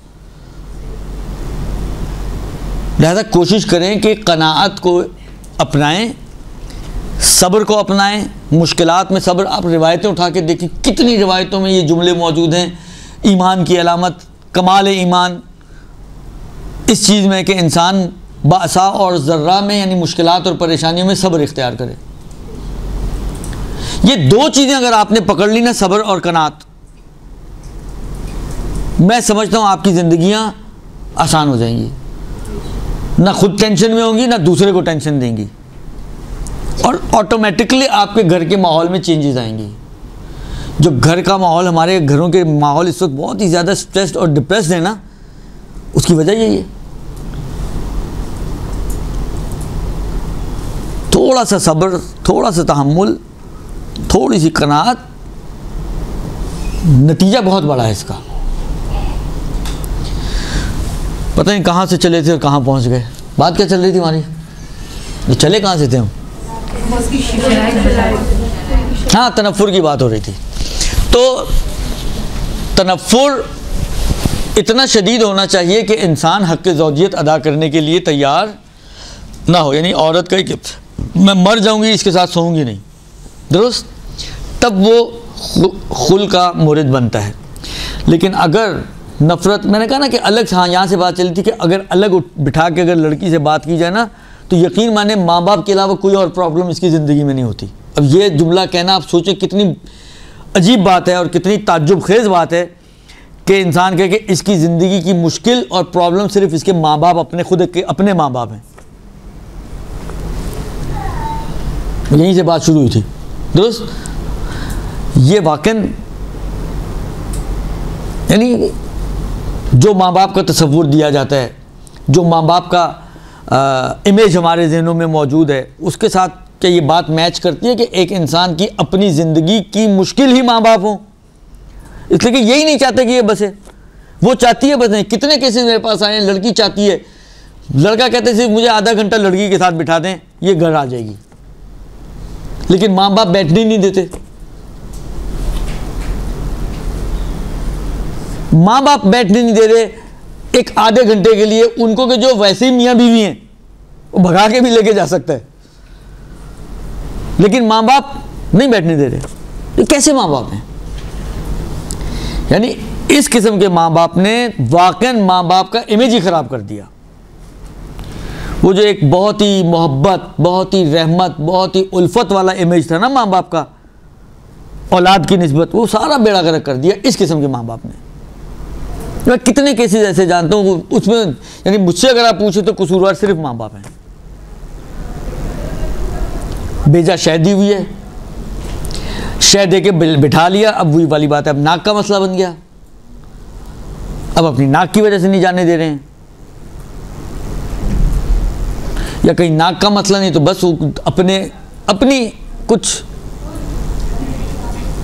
लिहाजा कोशिश करें कि क़नाअत को अपनाएं, सब्र को अपनाएं, मुश्किलात में सब्र। आप रिवायतें उठा के देखें, कितनी रिवायतों में ये जुमले मौजूद हैं। ईमान की अलामत, कमाल ईमान इस चीज़ में कि इंसान बासा और ज़र्रा में, यानी मुश्किलात और परेशानियों में सब्र इख्तियार करे। ये 2 चीज़ें अगर आपने पकड़ ली ना, सब्र और क़नाअत, मैं समझता हूँ आपकी ज़िंदगियाँ आसान हो जाएंगी। ना खुद टेंशन में होंगी, ना दूसरे को टेंशन देंगी, और ऑटोमेटिकली आपके घर के माहौल में चेंजेस आएंगी। जो घर का माहौल, हमारे घरों के माहौल इस वक्त बहुत ही ज़्यादा स्ट्रेस्ड और डिप्रेस्ड है ना, उसकी वजह यही है। थोड़ा सा सब्र, थोड़ा सा तहम्मुल, थोड़ी सी कनाअत, नतीजा बहुत बड़ा है इसका। पता नहीं कहाँ से चले थे और कहाँ पहुँच गए। बात क्या चल रही थी हमारी, ये चले कहाँ से थे हम? हाँ, तनफ्फुर की बात हो रही थी। तो तनफ्फुर इतना शदीद होना चाहिए कि इंसान हक़ ज़ौजियत अदा करने के लिए तैयार ना हो। यानी औरत का कि मैं मर जाऊंगी इसके साथ सोऊंगी नहीं, दुरुस्त, तब वो खुल का मुरिद बनता है। लेकिन अगर नफ़रत, मैंने कहा ना कि अलग, हाँ यहाँ से बात चली थी कि अगर अलग बिठा के अगर लड़की से बात की जाए ना, तो यकीन माने माँ बाप के अलावा कोई और प्रॉब्लम इसकी ज़िंदगी में नहीं होती। अब ये जुमला कहना, आप सोचें कितनी अजीब बात है और कितनी ताज्जुब खेज़ बात है कि इंसान कहे कि इसकी ज़िंदगी की मुश्किल और प्रॉब्लम सिर्फ इसके माँ बाप, अपने माँ बाप हैं। यहीं से बात शुरू हुई थी, दुरुस्त। ये वाकई यानी जो माँ बाप का तसव्वुर दिया जाता है, जो माँ बाप का इमेज हमारे ज़हनों में मौजूद है, उसके साथ क्या ये बात मैच करती है कि एक इंसान की अपनी ज़िंदगी की मुश्किल ही माँ बाप हों? इसलिए कि यही नहीं चाहते कि ये बसे, वो चाहती है बस नहीं। कितने केसेस मेरे पास आए हैं, लड़की चाहती है, लड़का कहते सिर्फ मुझे आधा घंटा लड़की के साथ बिठा दें, ये घर आ जाएगी, लेकिन माँ बाप बैठने नहीं देते। माँ बाप बैठने नहीं दे रहे एक आधे घंटे के लिए उनको, के जो वैसे ही मियाँ बीवी हैं वो भगा के भी लेके जा सकता है, लेकिन माँ बाप नहीं बैठने दे रहे। ये कैसे माँ बाप हैं? यानी इस किस्म के माँ बाप ने वाकई माँ बाप का इमेज ही ख़राब कर दिया। वो जो एक बहुत ही मोहब्बत, बहुत ही रहमत, बहुत ही उल्फत वाला इमेज था ना माँ बाप का औलाद की निस्बत, वो सारा बेड़ा गर्क कर दिया इस किस्म के माँ बाप ने। मैं कितने केसेस ऐसे जानता हूँ, उसमें यानी मुझसे अगर आप पूछे तो कसूरवार सिर्फ माँ बाप हैं। बेजा शादी हुई है, शह दे के बिठा लिया, अब वही वाली बात है, अब नाक का मसला बन गया, अब अपनी नाक की वजह से नहीं जाने दे रहे हैं, या कहीं नाक का मसला नहीं तो बस वो अपनी कुछ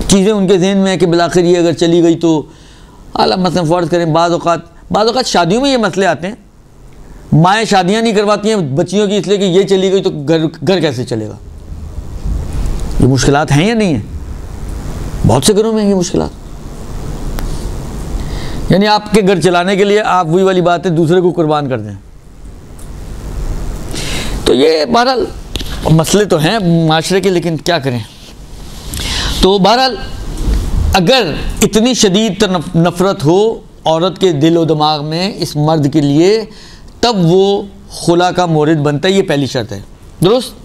चीज़ें उनके जहन में है कि बिलाखिर ये अगर चली गई तो आला, मसलन फ़र्ज़ करें बाज़ औक़ात शादियों में ये मसले आते हैं, माएँ शादियाँ नहीं करवाती हैं बच्चियों की इसलिए कि ये चली गई तो घर कैसे चलेगा। ये मुश्किलात हैं या नहीं है? बहुत से घरों में ये मुश्किलात। यानी आपके घर चलाने के लिए आप वही वाली बात है दूसरे को कुर्बान कर दें। तो ये बहरहाल मसले तो हैं माशरे के, लेकिन क्या करें। तो बहरहाल अगर इतनी शदीद नफ़रत हो औरत के दिल और दिमाग में इस मर्द के लिए, तब वो खुला का मोरिद बनता है। ये पहली शर्त है, दुरुस्त।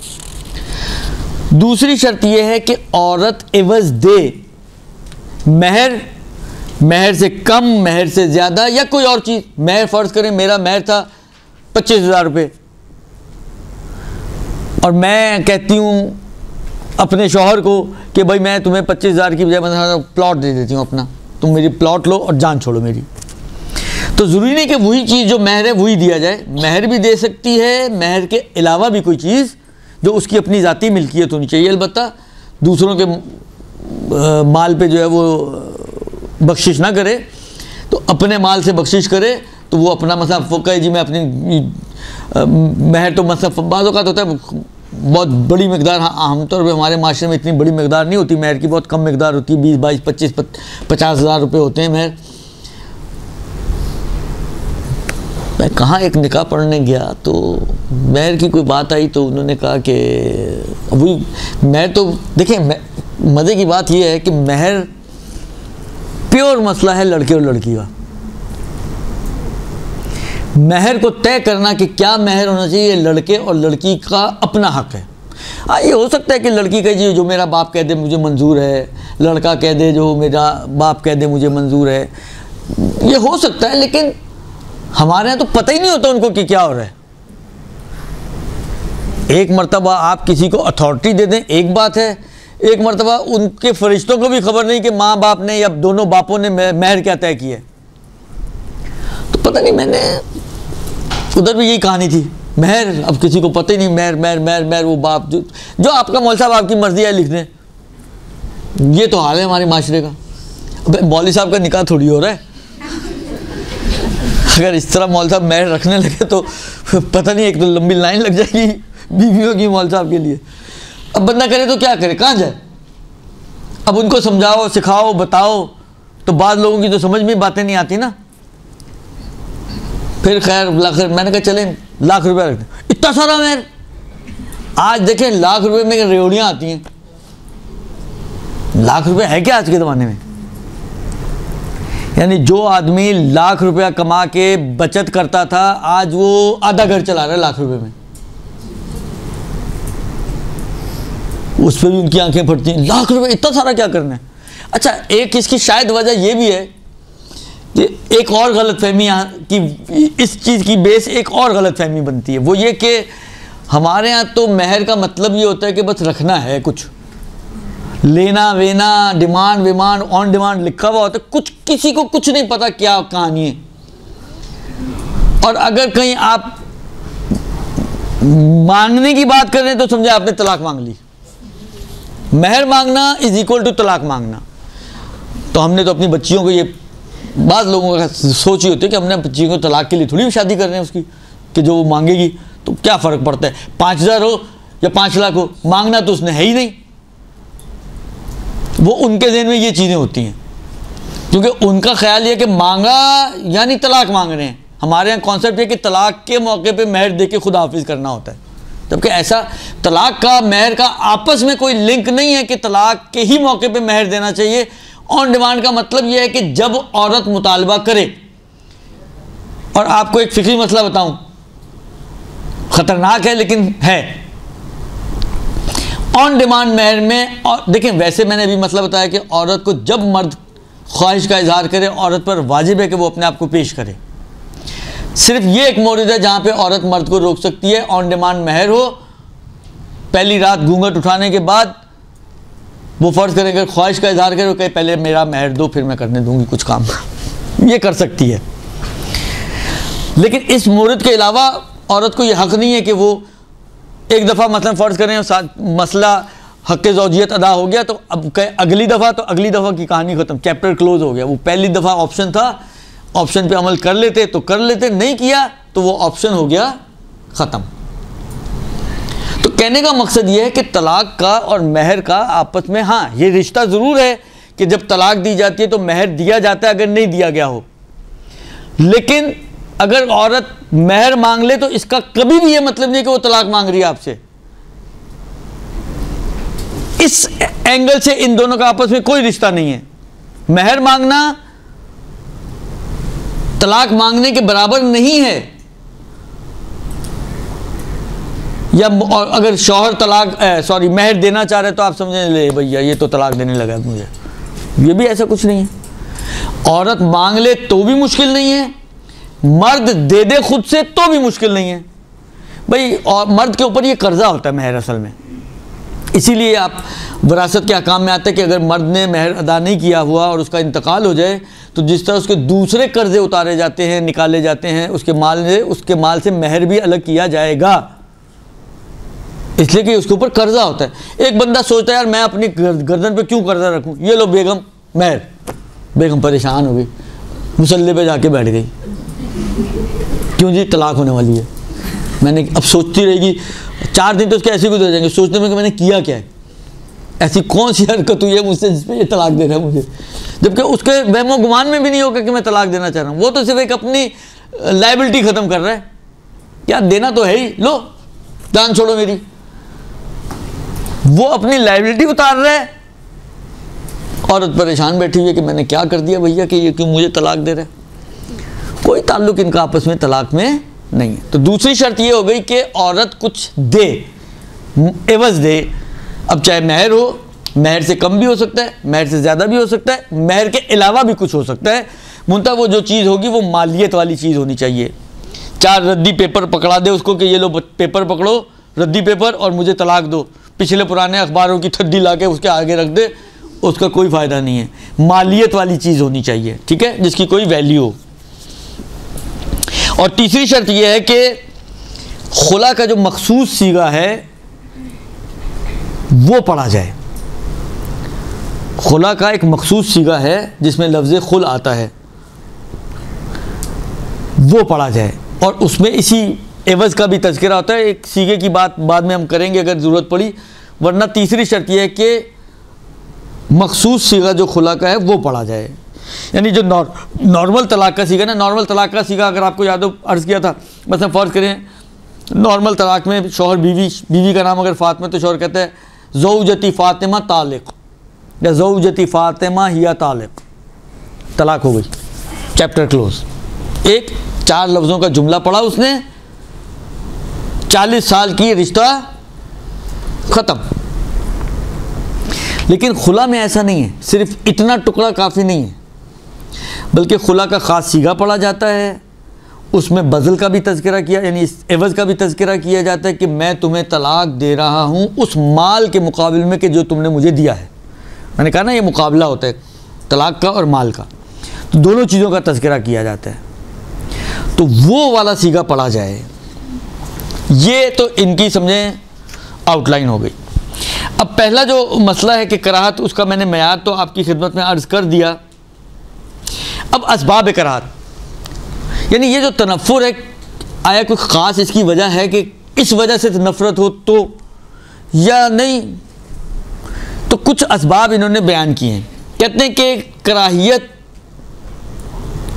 दूसरी शर्त यह है कि औरत एवज़ दे, महर से कम, महर से ज़्यादा, या कोई और चीज़। महर फ़र्ज़ करें मेरा महर था 25,000 रुपये और मैं कहती हूँ अपने शौहर को कि भाई मैं तुम्हें 25,000 की बजाय मतलब प्लॉट दे देती हूँ अपना, तुम मेरी प्लॉट लो और जान छोड़ो मेरी। तो ज़रूरी नहीं कि वही चीज़ जो महर है वही दिया जाए, महर भी दे सकती है, महर के अलावा भी कोई चीज़ जो उसकी अपनी ज़ाती मिल्कियत होनी चाहिए। अलबत्ता दूसरों के माल पे जो है वो बख्शिश ना करे, तो अपने माल से बख्शिश करे तो वो अपना मतलब फ़ोका है जी मैं अपनी महर तो मतलब बाज़ औक़ात होता है बहुत बड़ी मकदार, आमतौर पर हमारे माशरे में इतनी बड़ी मकदार नहीं होती महर की, बहुत कम मकदार होती है, 20, 22, 25, 50,000 रुपये होते हैं महर। मैं कहाँ एक निकाह पढ़ने गया तो महर की कोई बात आई तो उन्होंने कहा कि वही महर तो देखिए, मज़े की बात यह है कि महर प्योर मसला है लड़के और लड़की का। महर को तय करना कि क्या महर होना चाहिए, लड़के और लड़की का अपना हक़ है। ये हो सकता है कि लड़की कहे जी जो मेरा बाप कह दे मुझे मंजूर है, लड़का कह दे जो मेरा बाप कह दे मुझे मंजूर है, ये हो सकता है, लेकिन हमारे यहाँ तो पता ही नहीं होता उनको कि क्या हो रहा है। एक मर्तबा आप किसी को अथॉरिटी दे दें एक बात है, एक मरतबा उनके फरिश्तों को भी खबर नहीं कि माँ बाप ने या दोनों बापों ने महर क्या तय किया। तो पता नहीं, मैंने उधर भी यही कहानी थी, महर, अब किसी को पता ही नहीं, महर महर महर महर, वो बाप जो आपका मौलवी साहब आपकी मर्जी है लिख दें। ये तो हाल है हमारे माशरे का। अब मौलवी साहब का निकाह थोड़ी हो रहा है। अगर इस तरह मौलवी साहब महर रखने लगे तो पता नहीं, एक तो लंबी लाइन लग जाएगी बीवियों की मौलवी साहब के लिए। अब बंदा करे तो क्या करे, कहाँ जाए? अब उनको समझाओ, सिखाओ, बताओ, तो बाद लोगों की तो समझ में बातें नहीं आती ना। फिर खैर मैंने कहा चलें लाख रुपया रख दें। इतना सारा महर, आज देखें लाख रुपए में रेवड़ियाँ आती हैं। लाख रुपए है क्या आज के ज़माने में? यानी जो आदमी लाख रुपया कमा के बचत करता था, आज वो आधा घर चला रहा है लाख रुपए में। उस पर भी उनकी आंखें फटती हैं, लाख रुपए इतना सारा क्या करना है? अच्छा, एक इसकी शायद वजह ये भी है कि एक और गलतफहमी यहाँ की, इस चीज़ की बेस एक और गलतफहमी बनती है, वो ये कि हमारे यहाँ तो महर का मतलब ये होता है कि बस रखना है, कुछ लेना वेना, डिमांड विमांड, ऑन डिमांड लिखा हुआ होता है, कुछ किसी को कुछ नहीं पता क्या कहानी है। और अगर कहीं आप मांगने की बात कर रहे हैं तो समझे आपने तलाक मांग ली। महर मांगना इज इक्वल टू तलाक मांगना। तो हमने तो अपनी बच्चियों को, ये बाद लोगों का सोच ही होती है कि हमने बच्चियों को तलाक के लिए थोड़ी शादी कर रहे हैं उसकी, कि जो वो मांगेगी तो क्या फ़र्क पड़ता है, 5,000 हो या 5 लाख हो, मांगना तो उसने है ही नहीं। वो उनके ज़हन में ये चीज़ें होती हैं, क्योंकि उनका ख्याल ये कि मांगा यानी तलाक मांग रहे हैं। हमारे यहाँ कॉन्सेप्ट है कि तलाक के मौके पे महर दे के खुदा हाफिज करना होता है, जबकि ऐसा तलाक का महर का आपस में कोई लिंक नहीं है कि तलाक के ही मौके पे महर देना चाहिए। ऑन डिमांड का मतलब यह है कि जब औरत मुतालबा करे। और आपको एक फिक्री मसला बताऊं, खतरनाक है लेकिन है। ऑन डिमांड महर में, और देखें वैसे मैंने अभी मसला बताया कि औरत को जब मर्द ख्वाहिश का इजहार करे, औरत पर वाजिब है कि वो अपने आप को पेश करे। सिर्फ ये एक मोर्द है जहाँ पे औरत मर्द को रोक सकती है। ऑन डिमांड महर हो, पहली रात घूंघट उठाने के बाद वो फ़र्ज़ करें ख्वाहिश का इजहार करे, कहे पहले मेरा महर दो फिर मैं करने दूंगी कुछ काम, ये कर सकती है। लेकिन इस मोर्द के अलावा औरत को ये हक़ नहीं है कि वो एक दफ़ा मतलब फ़र्ज़ करें मसला हक़ ज़ौजियत अदा हो गया तो अब कहे अगली दफ़ा, तो अगली दफ़ा की कहानी ख़त्म, चैप्टर क्लोज़ हो गया। वो पहली दफ़ा ऑप्शन था, ऑप्शन पे अमल कर लेते तो कर लेते, नहीं किया तो वो ऑप्शन हो गया ख़त्म। तो कहने का मकसद ये है कि तलाक का और महर का आपस में, हाँ ये रिश्ता ज़रूर है कि जब तलाक दी जाती है तो महर दिया जाता है अगर नहीं दिया गया हो। लेकिन अगर औरत महर मांग ले तो इसका कभी भी ये मतलब नहीं कि वो तलाक मांग रही है आपसे। इस एंगल से इन दोनों का आपस में कोई रिश्ता नहीं है। महर मांगना तलाक मांगने के बराबर नहीं है। या अगर शौहर महर देना चाह रहे तो आप समझें ले भैया ये तो तलाक देने लगा मुझे, ये भी ऐसा कुछ नहीं है। औरत मांग ले तो भी मुश्किल नहीं है, मर्द दे दे खुद से तो भी मुश्किल नहीं है भाई। और मर्द के ऊपर ये कर्जा होता है महर असल में, इसीलिए आप विरासत के अहकाम में आता है कि अगर मर्द ने महर अदा नहीं किया हुआ और उसका इंतकाल हो जाए तो जिस तरह उसके दूसरे कर्जे उतारे जाते हैं, निकाले जाते हैं, उसके माल से महर भी अलग किया जाएगा, इसलिए कि उसके ऊपर कर्जा होता है। एक बंदा सोचता है यार मैं अपनी गर्दन पे क्यों कर्जा रखूं, ये लो बेगम महर, बेगम परेशान हो गई, मुसल्ले पे जाके बैठ गई, क्यों जी तलाक होने वाली है। मैंने अब सोचती रहेगी 4 दिन तो उसके ऐसे गुजर जाएंगे सोचने में कि मैंने किया क्या है, ऐसी कौन सी हरकत हुई है मुझसे जिस पे ये तलाक दे रहा है मुझे, जबकि उसके वहमो गुमान में भी नहीं होगा कि मैं तलाक देना चाह रहा हूँ। वो तो सिर्फ एक अपनी लाइबिलिटी ख़त्म कर रहा है, क्या देना तो है ही, लो जान छोड़ो मेरी, वो अपनी लाइबिलिटी उतार रहा है। औरत परेशान बैठी हुई है कि मैंने क्या कर दिया भैया कि ये क्यों मुझे तलाक दे रहा है। कोई ताल्लुक इनका आपस में तलाक में नहीं है। तो दूसरी शर्त ये हो गई कि औरत कुछ दे, एवज दे। अब चाहे महर हो, महर से कम भी हो सकता है, महर से ज़्यादा भी हो सकता है, महर के अलावा भी कुछ हो सकता है, मुंतहा वो जो चीज़ होगी वो मालियत वाली चीज़ होनी चाहिए। 4 रद्दी पेपर पकड़ा दे उसको कि ये लो पेपर पकड़ो, रद्दी पेपर, और मुझे तलाक दो, पिछले पुराने अखबारों की थड्डी ला के उसके आगे रख दे, उसका कोई फ़ायदा नहीं है। मालियत वाली चीज़ होनी चाहिए, ठीक है, जिसकी कोई वैल्यू हो। और तीसरी शर्त यह है कि खुला का जो मखसूस सीगा है वो पढ़ा जाए। खुला का एक मखसूस सीगा है जिसमें लफ्ज़ खुल आता है, वो पढ़ा जाए, और उसमें इसी एवज़ का भी तज़किरा होता है। एक सीगे की बात बाद में हम करेंगे अगर ज़रूरत पड़ी, वरना तीसरी शर्त यह है कि मखसूस सीगा जो खुला का है वो पढ़ा जाए। यानी जो नॉर्मल तलाक का सीगा ना, नॉर्मल तलाक का सीगा अगर आपको याद हो अर्ज़ किया था, बस हम फ़र्ज़ करें नॉर्मल तलाक में शौहर बीवी का नाम अगर फ़ातिमा तो शौहर कहता है ज़ौजती फ़ातिमा तालिक़, या ज़ौजती फ़ातिमा हिया तालिक़, तलाक हो गई, चैप्टर क्लोज। एक 4 लफ्ज़ों का जुमला पढ़ा उसने, 40 साल की रिश्ता ख़त्म। लेकिन खुला में ऐसा नहीं है, सिर्फ इतना टुकड़ा काफ़ी नहीं है, बल्कि खुला का ख़ास सीगा पढ़ा जाता है, उसमें बज़ल का भी तज़किरा किया, यानी इस एवज़ का भी तज़किरा किया जाता है कि मैं तुम्हें तलाक दे रहा हूँ उस माल के मुकाबले में कि जो तुमने मुझे दिया है। मैंने कहा ना ये मुकाबला होता है तलाक का और माल का, तो दोनों चीज़ों का तज़किरा किया जाता है, तो वो वाला सीगा पढ़ा जाए। ये तो इनकी समझें आउटलाइन हो गई। अब पहला जो मसला है कि कराहत, उसका मैंने मयार तो आपकी खिदमत में अर्ज़ कर दिया। अब असबाब कराहत, यानी ये जो तनफ़ुर है, आया कोई ख़ास इसकी वजह है कि इस वजह से नफ़रत हो तो, या नहीं, तो कुछ असबाब इन्होंने बयान किए हैं। कहते हैं कि कराहियत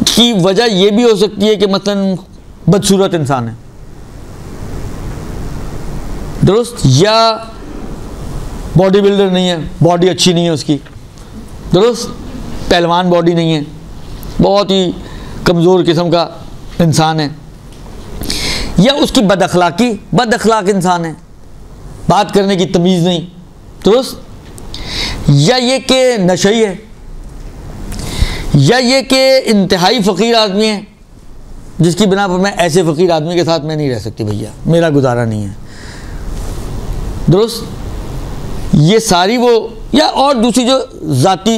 की वजह यह भी हो सकती है कि मसलन बदसूरत इंसान है, दुरुस्त, या बॉडी बिल्डर नहीं है, बॉडी अच्छी नहीं है उसकी, दुरुस्त, पहलवान बॉडी नहीं है, बहुत ही कमज़ोर किस्म का इंसान है, या उसकी बद अखलाक इंसान है, बात करने की तमीज़ नहीं, दुरुस्त, या ये कि नशई है, या ये कि इंतहाई फ़कीर आदमी है जिसकी बिना पर मैं ऐसे फ़कीर आदमी के साथ मैं नहीं रह सकती भैया, मेरा गुजारा नहीं है, दुरुस्त। ये सारी वो, या और दूसरी जो ज़ाती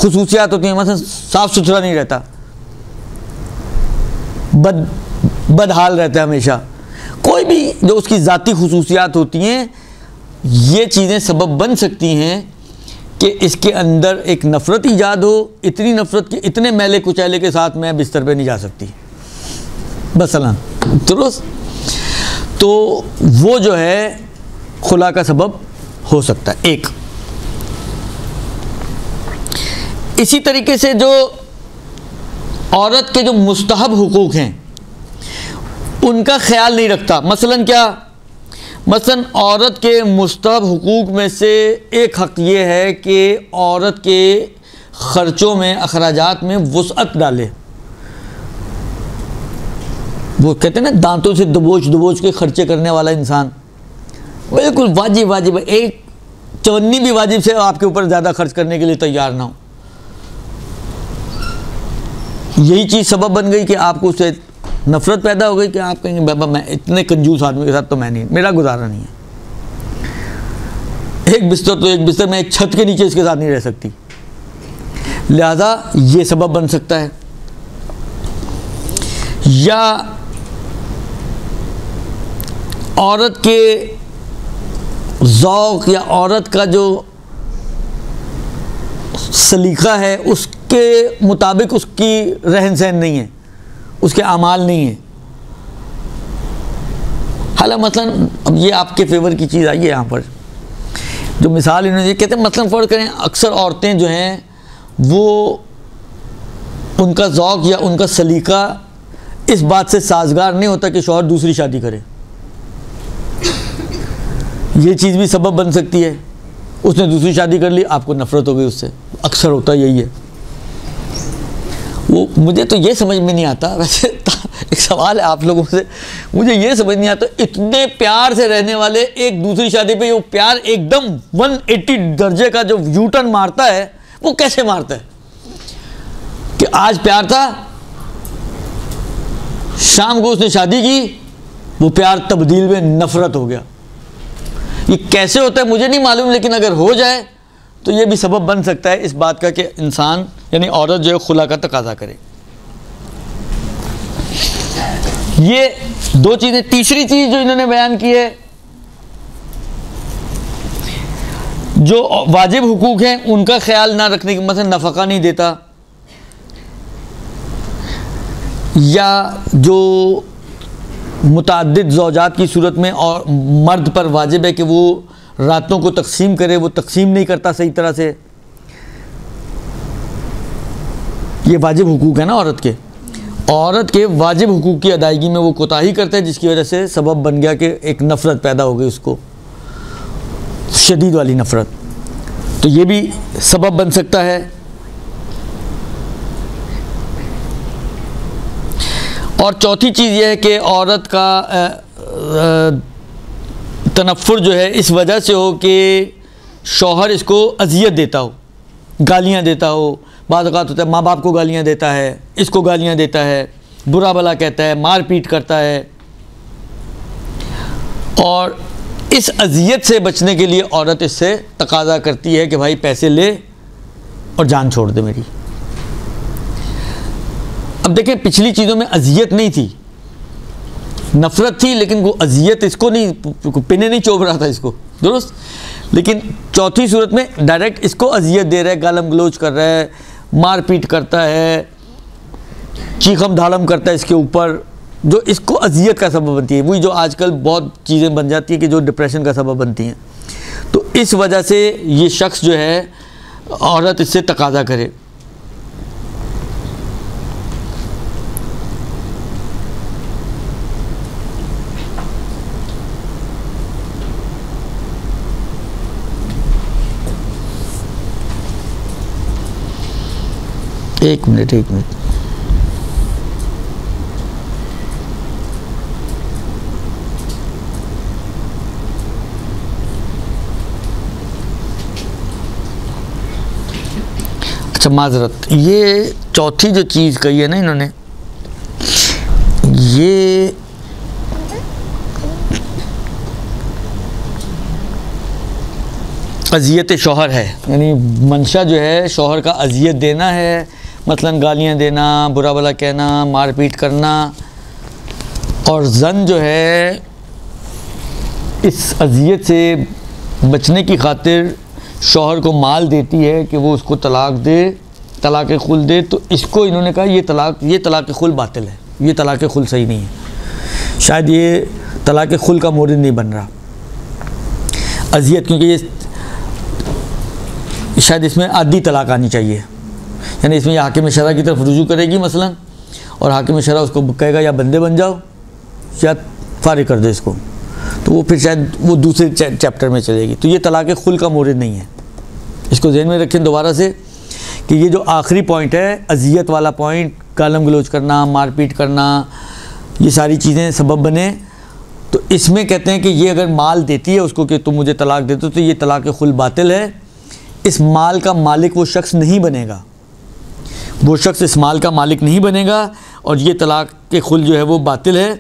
खुसूसियात होती हैं, मतलब साफ़ सुथरा नहीं रहता, बदहाल रहता है हमेशा, कोई भी जो उसकी ज़ाती खुसूसियात होती हैं, ये चीज़ें सबब बन सकती हैं कि इसके अंदर एक नफ़रत ईजाद हो, इतनी नफ़रत कि इतने मैले कुचैले के साथ मैं बिस्तर पे नहीं जा सकती बसलन, दुरुस्त। तो वो जो है खुला का सबब हो सकता है एक। इसी तरीके से जो औरत के जो मुस्तहब हुकूक हैं उनका ख्याल नहीं रखता, मसलन क्या, मसलन औरत के मुस्तहब हुकूक में से एक हक़ ये है कि औरत के ख़र्चों में, अखराजात में वुसअत डाले। वो कहते हैं ना दांतों से दबोच के ख़र्चे करने वाला इंसान, बिल्कुल वाजिब, एक चवन्नी भी वाजिब से आपके ऊपर ज़्यादा खर्च करने के लिए तैयार ना हो। यही चीज़ सबब बन गई कि आपको उससे नफ़रत पैदा हो गई कि आप कहेंगे बाबा मैं इतने कंजूस आदमी के साथ तो मैं नहीं, मेरा गुजारा नहीं है, एक बिस्तर तो एक बिस्तर, मैं एक छत के नीचे इसके साथ नहीं रह सकती, लिहाजा ये सबब बन सकता है। या औरत के ज़ौक़ या औरत का जो सलीका है उसके मुताबिक उसकी रहन सहन नहीं है, उसके आमाल नहीं है। हालांकि मसलन अब ये आपके फेवर की चीज़ आई है यहाँ पर, जो मिसाल इन्होंने कहते हैं, मसलन फ़र्ज़ करें अक्सर औरतें जो हैं वो उनका ज़ौक़ या उनका सलीका इस बात से साजगार नहीं होता कि शौहर दूसरी शादी करे, ये चीज़ भी सबब बन सकती है। उसने दूसरी शादी कर ली, आपको नफ़रत हो गई उससे, अक्सर होता यही है। वो मुझे तो ये समझ में नहीं आता, वैसे एक सवाल है आप लोगों से, मुझे ये समझ नहीं आता इतने प्यार से रहने वाले एक दूसरी शादी पे वो प्यार एकदम 180 दर्जे का जो यू टर्न मारता है, वो कैसे मारता है कि आज प्यार था, शाम को उसने शादी की, वो प्यार तब्दील में नफ़रत हो गया। ये कैसे होता है मुझे नहीं मालूम, लेकिन अगर हो जाए तो ये भी सबब बन सकता है इस बात का कि इंसान यानी औरत जो है खुला का तकाजा करे। ये दो चीज़ें। तीसरी चीज़ जो इन्होंने बयान की है, जो वाजिब हुकूक हैं उनका ख्याल ना रखने की, मतलब नफ़का नहीं देता, या जो मुतअद्दिद ज़ौजात की सूरत में और मर्द पर वाजिब है कि वो रातों को तकसीम करे, वो तकसीम नहीं करता सही तरह से। ये वाजिब हुकूक है ना औरत के वाजिब हुकूक की अदायगी में वो कोताही करता है, जिसकी वजह से सबब बन गया कि एक नफ़रत पैदा हो गई उसको, शदीद वाली नफ़रत। तो ये भी सबब बन सकता है। और चौथी चीज़ ये है कि औरत का तनफ़ुर जो है इस वजह से हो कि शौहर इसको अज़ियत देता हो, गालियाँ देता हो। बाद औक़ात होता है माँ बाप को गालियाँ देता है, इसको गालियाँ देता है, बुरा भला कहता है, मार पीट करता है। और इस अज़ियत से बचने के लिए औरत इससे तकाज़ा करती है कि भाई पैसे ले और जान छोड़ दे मेरी। अब देखें, पिछली चीज़ों में अज़ियत नहीं थी, नफ़रत थी, लेकिन वो अज़ियत इसको नहीं, पिने नहीं चोभ रहा था इसको, दुरुस्त। लेकिन चौथी सूरत में डायरेक्ट इसको अज़ियत दे रहा है, गालम गलोच कर रहा है, मार पीट करता है, चीखम धाड़म करता है इसके ऊपर, जो इसको अज़ियत का सबब बनती है। वही जो आजकल बहुत चीज़ें बन जाती है कि जो डिप्रेशन का सबब बनती हैं। तो इस वजह से ये शख्स जो है, औरत इससे तकाज़ा करे। एक मिनट अच्छा, माजरत, ये चौथी जो चीज़ कही है ना इन्होंने, ये अज़ियत शौहर है, यानी मंशा जो है शौहर का अज़ियत देना है, मसलन गालियाँ देना, बुरा भला कहना, मारपीट करना। और ज़न जो है इस अज़ियत से बचने की खातिर शौहर को माल देती है कि वो उसको तलाक दे, तलाक खुल दे। तो इसको इन्होंने कहा ये तलाक खुल बातिल है, ये तलाक खुल सही नहीं है। शायद ये तलाक खुल का मोरिद नहीं बन रहा अज़ियत, क्योंकि ये शायद इसमें आधी तलाक आनी चाहिए। यानी इसमें हाकिम शरअ की तरफ रुजू करेगी मसलन, और हाकिम शरअ उसको कहेगा या बंदे बन जाओ या फारिग कर दो इसको, तो वो फिर शायद वो दूसरे चैप्टर में चलेगी। तो ये तलाक खुल का मोरिद नहीं है। इसको ज़हन में रखें दोबारा से कि ये जो आखिरी पॉइंट है, अज़ियत वाला पॉइंट, गालम गलोच करना, मारपीट करना, ये सारी चीज़ें सबब बने। तो इसमें कहते हैं कि ये अगर माल देती है उसको कि तुम मुझे तलाक दे दो, तो ये तलाक खुल बातिल है। इस माल का मालिक वो शख्स नहीं बनेगा, वो शख्स इस माल का मालिक नहीं बनेगा, और ये तलाक के खुल जो है वो बातिल है।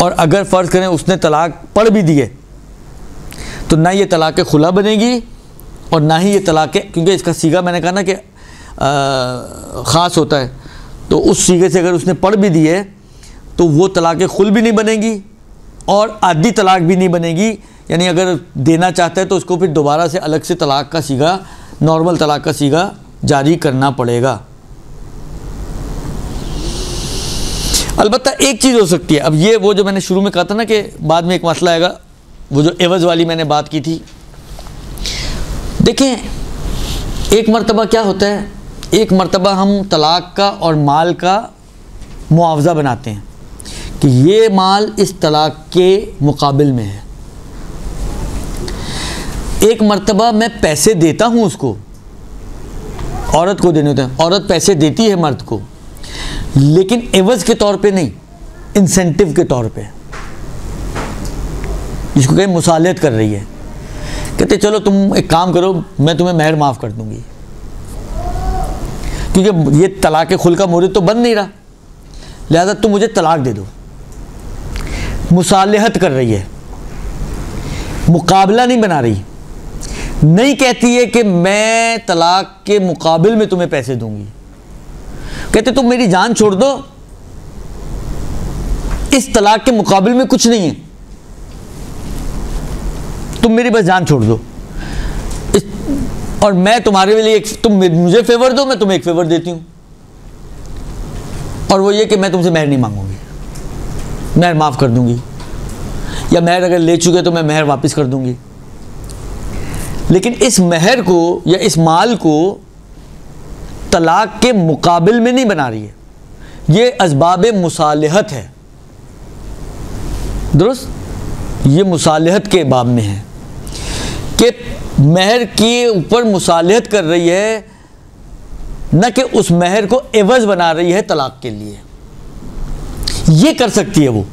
और अगर फ़र्ज़ करें उसने तलाक पढ़ भी दिए, तो ना ये तलाक खुला बनेगी और ना ही ये तलाक, क्योंकि इसका सीगा मैंने कहा ना कि ख़ास होता है, तो उस सीगे से अगर उसने पढ़ भी दिए तो वो तलाक खुल भी नहीं बनेगी और आधी तलाक भी नहीं बनेगी। यानी अगर देना चाहता है तो उसको फिर दोबारा से अलग से तलाक का सीगा, नॉर्मल तलाक का सीगा जारी करना पड़ेगा। अलबत्ता एक चीज़ हो सकती है, अब ये वो जो मैंने शुरू में कहा था ना कि बाद में एक मसला आएगा, वो जो एवज़ वाली मैंने बात की थी। देखें, एक मरतबा क्या होता है, एक मरतबा हम तलाक का और माल का मुआवजा बनाते हैं कि ये माल इस तलाक के मुकाबिल में है। एक मरतबा मैं पैसे देता हूँ उसको, औरत को देने होते हैं, औरत पैसे देती है मर्द को, लेकिन एवज़ के तौर पे नहीं, इंसेंटिव के तौर पे, जिसको कहें मुसालियत कर रही है। कहते चलो तुम एक काम करो, मैं तुम्हें महर माफ़ कर दूंगी, क्योंकि ये तलाक खुल का मोरिद तो बन नहीं रहा, लिहाजा तुम मुझे तलाक दे दो। मुसालहत कर रही है, मुकाबला नहीं बना रही। नहीं कहती है कि मैं तलाक के मुकाबिल में तुम्हें पैसे दूंगी, कहते तुम मेरी जान छोड़ दो, इस तलाक के मुकाबिल में कुछ नहीं है, तुम मेरी बस जान छोड़ दो, और मैं तुम्हारे लिए तुम मुझे फेवर दो, मैं तुम्हें एक फेवर देती हूं, और वो ये कि मैं तुमसे महर नहीं मांगूंगी, महर माफ़ कर दूंगी, या महर अगर ले चुके तो मैं महर वापस कर दूंगी। लेकिन इस महर को या इस माल को तलाक के मुकाबिल में नहीं बना रही है, ये असबाब मुसालहत है। दुरुस्त, ये मुसालहत के बाब में है कि महर के ऊपर मुसालहत कर रही है, न कि उस महर को एवज बना रही है तलाक के लिए। ये कर सकती है वो,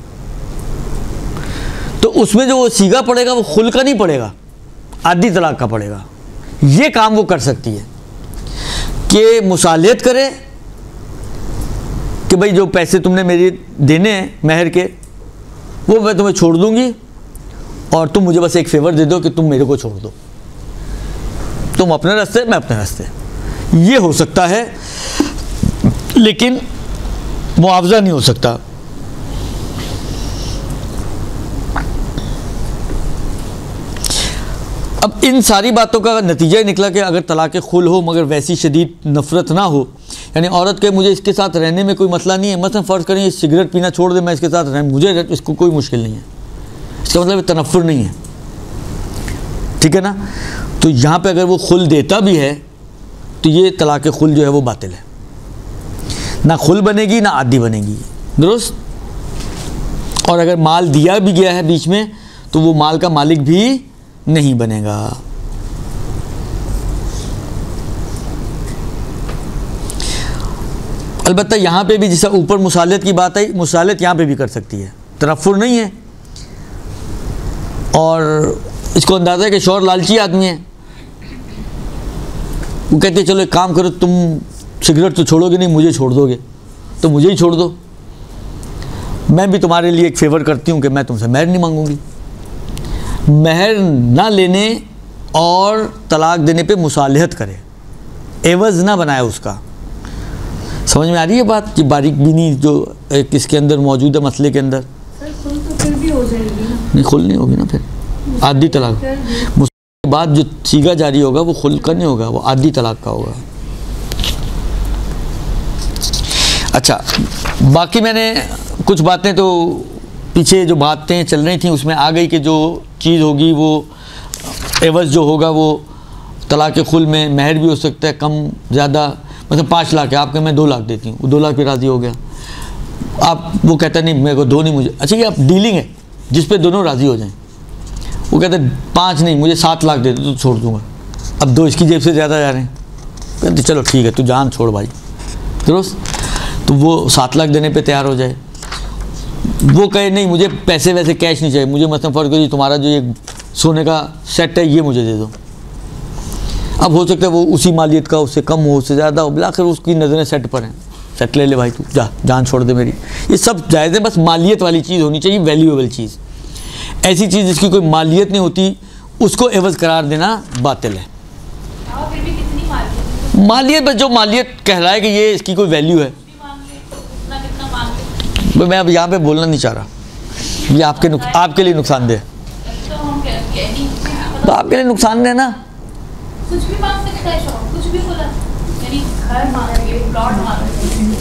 तो उसमें जो वो सीगा पड़ेगा वो खुल का नहीं पड़ेगा, आधी तलाक का पड़ेगा। ये काम वो कर सकती है कि मुसालहत करे कि भाई जो पैसे तुमने मेरे देने हैं महर के, वो मैं तुम्हें छोड़ दूंगी, और तुम मुझे बस एक फेवर दे दो कि तुम मेरे को छोड़ दो, तुम अपने रास्ते मैं अपने रास्ते। ये हो सकता है, लेकिन मुआवजा नहीं हो सकता। अब इन सारी बातों का नतीजा ही निकला कि अगर तलाक़ खुल हो मगर वैसी शदीद नफ़रत ना हो, यानी औरत के मुझे इसके साथ रहने में कोई मसला नहीं है, मतलब फ़र्ज़ करें ये सिगरेट पीना छोड़ दे, मैं इसके साथ रहूँ, मुझे इसको कोई मुश्किल नहीं है, इसका मतलब तनफ़ुर नहीं है, ठीक है ना। तो यहाँ पे अगर वो खुल देता भी है तो ये तलाक़ खुल जो है वो बातिल है, ना खुल बनेगी ना आदी बनेगी। दुरुस्त। और अगर माल दिया भी गया है बीच में तो वो माल का मालिक भी नहीं बनेगा। अलबत्ता यहाँ पे भी जैसा ऊपर मुसालहत की बात आई, मुसालहत यहाँ पे भी कर सकती है, तनफ़ुर नहीं है। और इसको अंदाज़ा है कि शौहर लालची आदमी है, वो कहते हैं चलो एक काम करो, तुम सिगरेट तो छोड़ोगे नहीं, मुझे छोड़ दोगे तो मुझे ही छोड़ दो, मैं भी तुम्हारे लिए एक फेवर करती हूँ कि मैं तुमसे महर नहीं मांगूंगी। महर ना लेने और तलाक देने पे मुसालहत करे, एवज़ ना बनाए उसका। समझ में आ रही है बात कि बारीक बीनी जो किसके अंदर मौजूद है मसले के अंदर।
सर खुल तो फिर भी हो जाएगी ना?
नहीं, खुल नहीं होगी ना, फिर आधी तलाक के बाद जो सीगा जारी होगा वो खुल का नहीं होगा, वो आधी तलाक का होगा। अच्छा, बाकी मैंने कुछ बातें तो पीछे जो बातें चल रही थी उसमें आ गई कि जो चीज़ होगी वो एवज़ जो होगा वो तलाक़ खुल में महर भी हो सकता है कम ज़्यादा, मतलब 5 लाख है, आपके मैं 2 लाख देती हूँ, वो 2 लाख पे राज़ी हो गया, आप वो कहता नहीं मेरे को 2 नहीं मुझे, अच्छा ये आप डीलिंग है जिस पे दोनों राज़ी हो जाएं, वो कहते 5 नहीं मुझे 7 लाख दे दो तो छोड़ दूँगा, अब 2 इसकी जेब से ज़्यादा जा रहे हैं, कहते चलो ठीक है तू जान छोड़ भाई, दुरुस्त। तो वो 7 लाख देने पे तैयार हो जाए, वो कहे नहीं मुझे पैसे वैसे कैश नहीं चाहिए, मुझे मतलब फ़र्क करिए तुम्हारा जो ये सोने का सेट है ये मुझे दे दो। अब हो सकता है वो उसी मालियत का उससे कम हो, उससे ज़्यादा हो, बिलाखिर उसकी नज़रें सेट पर हैं, सेट ले ले भाई तू जा, जान छोड़ दे मेरी। ये सब जायज़ है, बस मालियत वाली चीज़ होनी चाहिए, वैल्यूएबल चीज़। ऐसी चीज़ जिसकी कोई मालियत नहीं होती उसको एवज़ करार देना बातिल है। मालियत बस जो मालियत कहलाए कि ये इसकी कोई वैल्यू है, मैं अब यहाँ पे बोलना नहीं चाह रहा, ये आपके लिए नुकसानदेह, तो आपके लिए नुकसानदेह ना।
कुछ भी मांग सकता है शौहर, कुछ भी बोला, यानी घर मांगेंगे, प्लॉट मांगेंगे,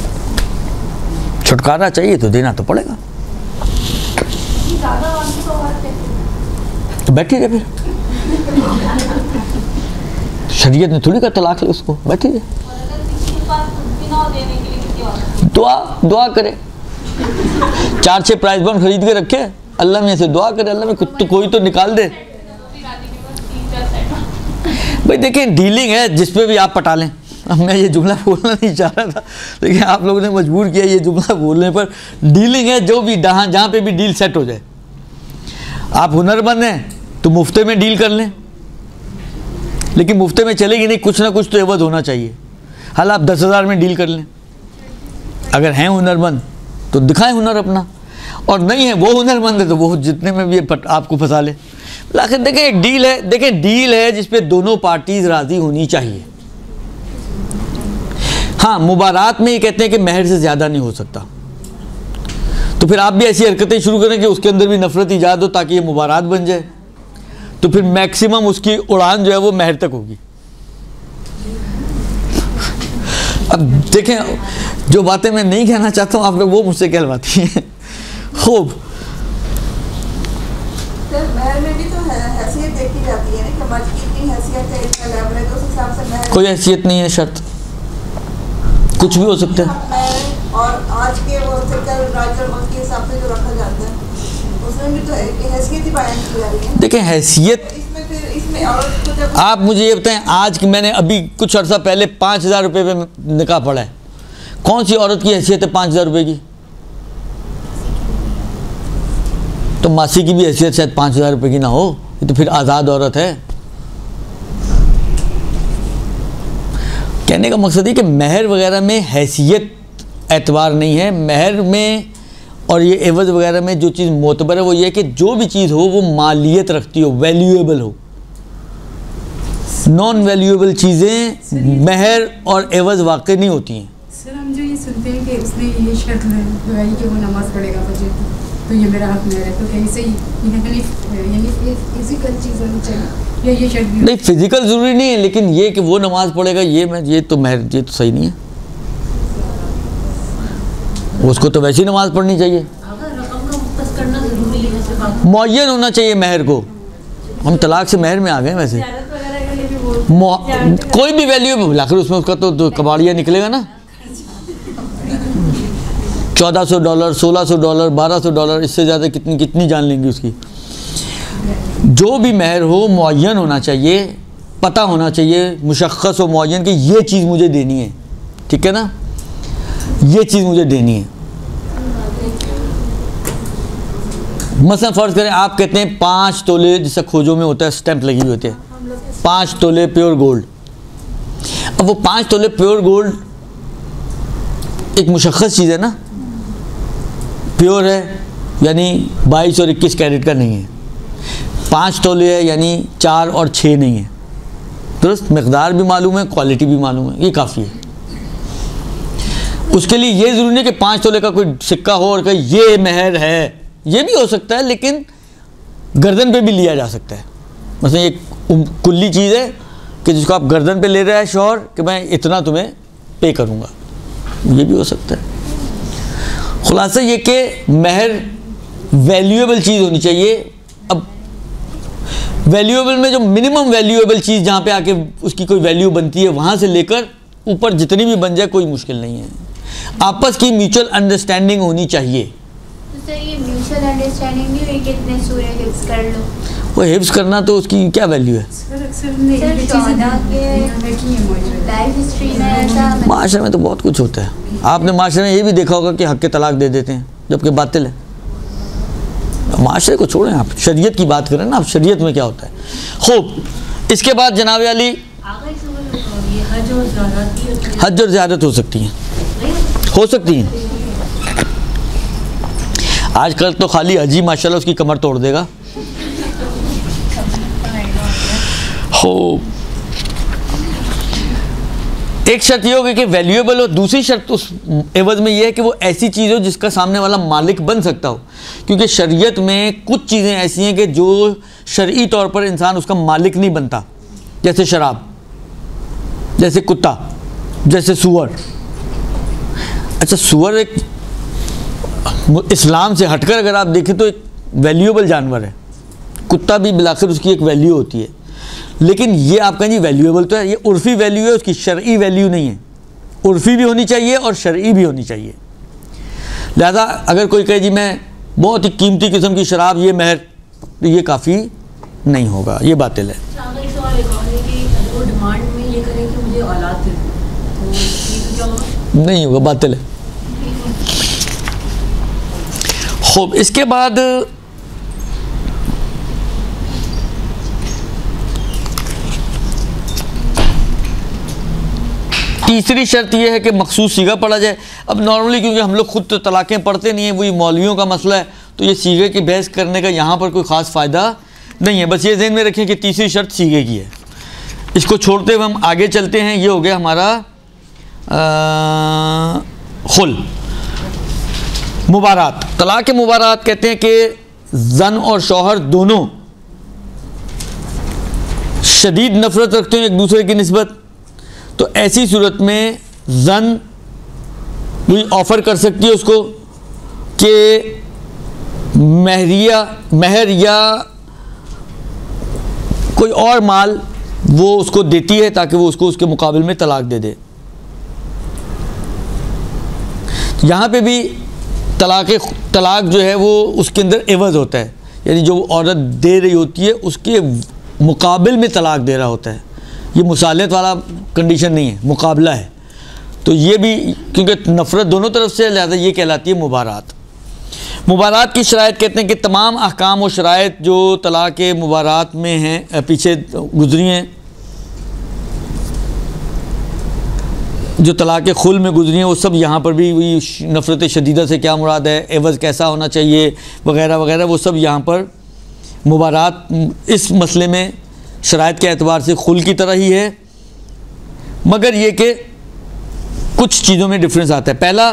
छुटकारा चाहिए तो देना तो पड़ेगा।
ज़्यादा मांगे तो और कैसे?
तो बैठी रहे फिर, शरीयत ने थोड़ी का तलाक ले उसको, बैठी रहे, दुआ करे, 4-6 प्राइस बॉन्ड खरीद के रखे, अल्लाह में से दुआ करे, अल्लाह में तो कोई तो निकाल दे। भाई देखिए डीलिंग है जिस पे भी आप पटा लें, अब मैं ये जुमला बोलना नहीं चाह रहा था लेकिन आप लोगों ने मजबूर किया ये जुमला बोलने पर। डीलिंग है जो भी जहाँ पे भी डील सेट हो जाए, आप हुनरमंद हैं तो मुफ्ते में डील कर लें, लेकिन मुफ्ते में चलेगी नहीं, कुछ ना कुछ तो एवज़ होना चाहिए। हाल आप 10,000 में डील कर लें, अगर हैं हुनरमंद तो दिखाएं हुनर अपना, और नहीं है वो हुनरमंद है तो वो जितने में भी आपको फंसा ले। आखिर देखें एक डील है, देखें डील है जिस पे दोनों पार्टीज राजी होनी चाहिए। हाँ, मुबारात में ये कहते हैं कि महर से ज़्यादा नहीं हो सकता, तो फिर आप भी ऐसी हरकतें शुरू करें कि उसके अंदर भी नफरत ईजाद हो ताकि ये मुबारात बन जाए, तो फिर मैक्सिमम उसकी उड़ान जो है वो महर तक होगी। अब देखें, जो बातें मैं नहीं कहना चाहता हूँ आप लोग वो मुझसे कहलवाती हैं। खूब
महर में भी तो हैसियत देखी जाती है ना कि मर्द की इतनी हैसियत है, इसका लेवल है, तो उस हिसाब से महर।
कोई हैसियत नहीं है, शर्त कुछ भी हो सकता है।
महर और आज के वो राज्य और वक्त के हिसाब से जो रखा जाता है उसमें भी तो हैसियत ही बयान की जा रही है।
देखें हैसियत,
इसमें औरत को जब
आप मुझे ये बताएं, आज की मैंने अभी कुछ अर्सा पहले 5,000 रुपये पे निकाह पड़ा है, कौन सी औरत की हैसियत है 5,000 रुपये की? तो मासी की भी हैसियत शायद 5,000 रुपये की ना हो, ये तो फिर आज़ाद औरत है। कहने का मकसद है कि महर वगैरह में हैसियत एतबार नहीं है। महर में और ये एवज़ वगैरह में जो चीज़ मोतबर है वो ये है कि जो भी चीज़ हो वो मालियत रखती हो, वैल्यूएबल हो। नॉन वैल्यूएबल चीज़ें महर और एवज़ वाक़ई नहीं होती हैं।
सर हम जो ये सुनते हैं कि उसने ये शर्त लगाई कि वो नमाज़ पढ़ेगा बच्चे तो ये मेरा हक महर है, तो कहीं से यानी फिजिकल चीज़ होनी चाहिए या ये शर्त भी?
नहीं, फिजिकल ज़रूरी नहीं है, लेकिन ये कि वो नमाज़ पढ़ेगा ये तो महर, ये तो सही नहीं है। उसको तो वैसी नमाज पढ़नी चाहिए। मुअय्यन होना चाहिए महर को। हम तलाक से महर में आ गए वैसे। कोई भी वैल्यू आखिर उसमें उसका तो कबाड़िया निकलेगा ना। $1,400, $1,600, $1,200, इससे ज़्यादा कितनी जान लेंगी उसकी। जो भी महर हो मुअय्यन होना चाहिए, पता होना चाहिए, मुशख्खस और मुअय्यन कि ये चीज़ मुझे देनी है, ठीक है ना, ये चीज़ मुझे देनी है। मसलन फ़र्ज़ करें आप कहते हैं 5 तोले, जैसे खोजों में होता है स्टैंप लगी हुई होती है, 5 तोले प्योर गोल्ड। अब वो 5 तोले प्योर गोल्ड एक मुशख्खस चीज़ है ना, प्योर है यानी 22 और 21 कैरेट का नहीं है। 5 तोले है यानी 4 और 6 नहीं है। दुरुस्त, मकदार भी मालूम है, क्वालिटी भी मालूम है, ये काफ़ी है। उसके लिए ये ज़रूरी नहीं कि 5 तोले का कोई सिक्का हो और कहीं ये महर है, ये भी हो सकता है, लेकिन गर्दन पे भी लिया जा सकता है। मतलब एक कुल्ली चीज़ है कि जिसको आप गर्दन पे ले रहा है शौहर कि मैं इतना तुम्हें पे करूँगा, ये भी हो सकता है। खुलासा ये कि महर वैल्यूएबल चीज़ होनी चाहिए। अब वैल्यूएबल में जो मिनिमम वैल्यूएबल चीज़ जहाँ पे आके उसकी कोई वैल्यू बनती है, वहाँ से लेकर ऊपर जितनी भी बन जाए कोई मुश्किल नहीं है। आपस की म्यूचुअल अंडरस्टैंडिंग होनी चाहिए।
तो सर ये म्यूचुअल अंडरस्टैंडिंग नहीं हुई कि इतने सूर्य हिफ्ज़ कर लो,
वो हिफ्ज़ करना तो उसकी क्या वैल्यू है?
लाइफ हिस्ट्री में ऐसा
माशरे में तो बहुत कुछ होता है। आपने माशरे में ये भी देखा होगा कि हक के तलाक दे देते हैं, जबकि बातिल है। माशरे को छोड़ें, आप शरीयत की बात करें ना, आप शरीयत में क्या होता है। खूब, इसके बाद जनाब अली हज और ज़ियारत हो सकती हैं, हो सकती हैं। आजकल तो खाली हजी माशाल्लाह उसकी कमर तोड़ देगा। हो, एक शर्त ये होगी कि वैल्यूएबल हो, दूसरी शर्त उस एवज में ये है कि वो ऐसी चीज़ हो जिसका सामने वाला मालिक बन सकता हो, क्योंकि शरीयत में कुछ चीज़ें ऐसी हैं कि जो शरई तौर पर इंसान उसका मालिक नहीं बनता, जैसे शराब, जैसे कुत्ता, जैसे सूअर। अच्छा, सूअर एक इस्लाम से हटकर अगर आप देखें तो एक वैल्यूएबल जानवर है, कुत्ता भी बिलाखिर उसकी एक वैल्यू होती है, लेकिन ये आप कहें जी वैल्यूएबल तो है, ये उर्फ़ी वैल्यू है, उसकी शरई वैल्यू नहीं है। उर्फ़ी भी होनी चाहिए और शरई भी होनी चाहिए। लिहाजा अगर कोई कहे जी मैं बहुत ही कीमती किस्म की शराब ये महर, तो ये काफ़ी नहीं होगा, ये बातिल है। नहीं होगा, बातिल है। खूब, इसके बाद तीसरी शर्त यह है कि मखसूस सीगा पढ़ा जाए। अब नॉर्मली क्योंकि हम लोग खुद तो तलाक़ें पढ़ते नहीं हैं, वही मौलवियों का मसला है, तो ये सीगे की बहस करने का यहाँ पर कोई ख़ास फ़ायदा नहीं है। बस ये ज़हन में रखें कि तीसरी शर्त सीगे की है। इसको छोड़ते हुए हम आगे चलते हैं। ये हो गया हमारा खुल। मुबारात, तलाक़ मुबारात कहते हैं कि ज़न और शौहर दोनों शदीद नफ़रत रखते हैं एक दूसरे की निस्बत, तो ऐसी सूरत में ज़न भी ऑफ़र कर सकती है उसको कि महर या कोई और माल वो उसको देती है ताकि वो उसको उसके मुकाबले में तलाक दे दे। यहाँ पे भी तलाक जो है वो उसके अंदर एवज़ होता है, यानी जो औरत दे रही होती है उसके मुकाबिल में तलाक दे रहा होता है। ये मुसालत वाला कंडीशन नहीं है, मुकाबला है। तो ये भी क्योंकि नफ़रत दोनों तरफ से, लिहाजा ये कहलाती है मुबारात। मुबारात की शराइत कहते हैं कि तमाम अहकाम और शराइत जो तलाक़ मुबारात में हैं, पीछे गुजरी हैं, जो तलाक़ खुल में गुजरी हैं, वो सब यहाँ पर भी वही नफ़रत शदीदा से क्या मुराद है, एवज़ कैसा होना चाहिए वगैरह वगैरह, वो सब यहाँ पर मुबारात इस मसले में शराइत के एतबार से खुल की तरह ही है, मगर ये कि कुछ चीज़ों में डिफरेंस आता है। पहला,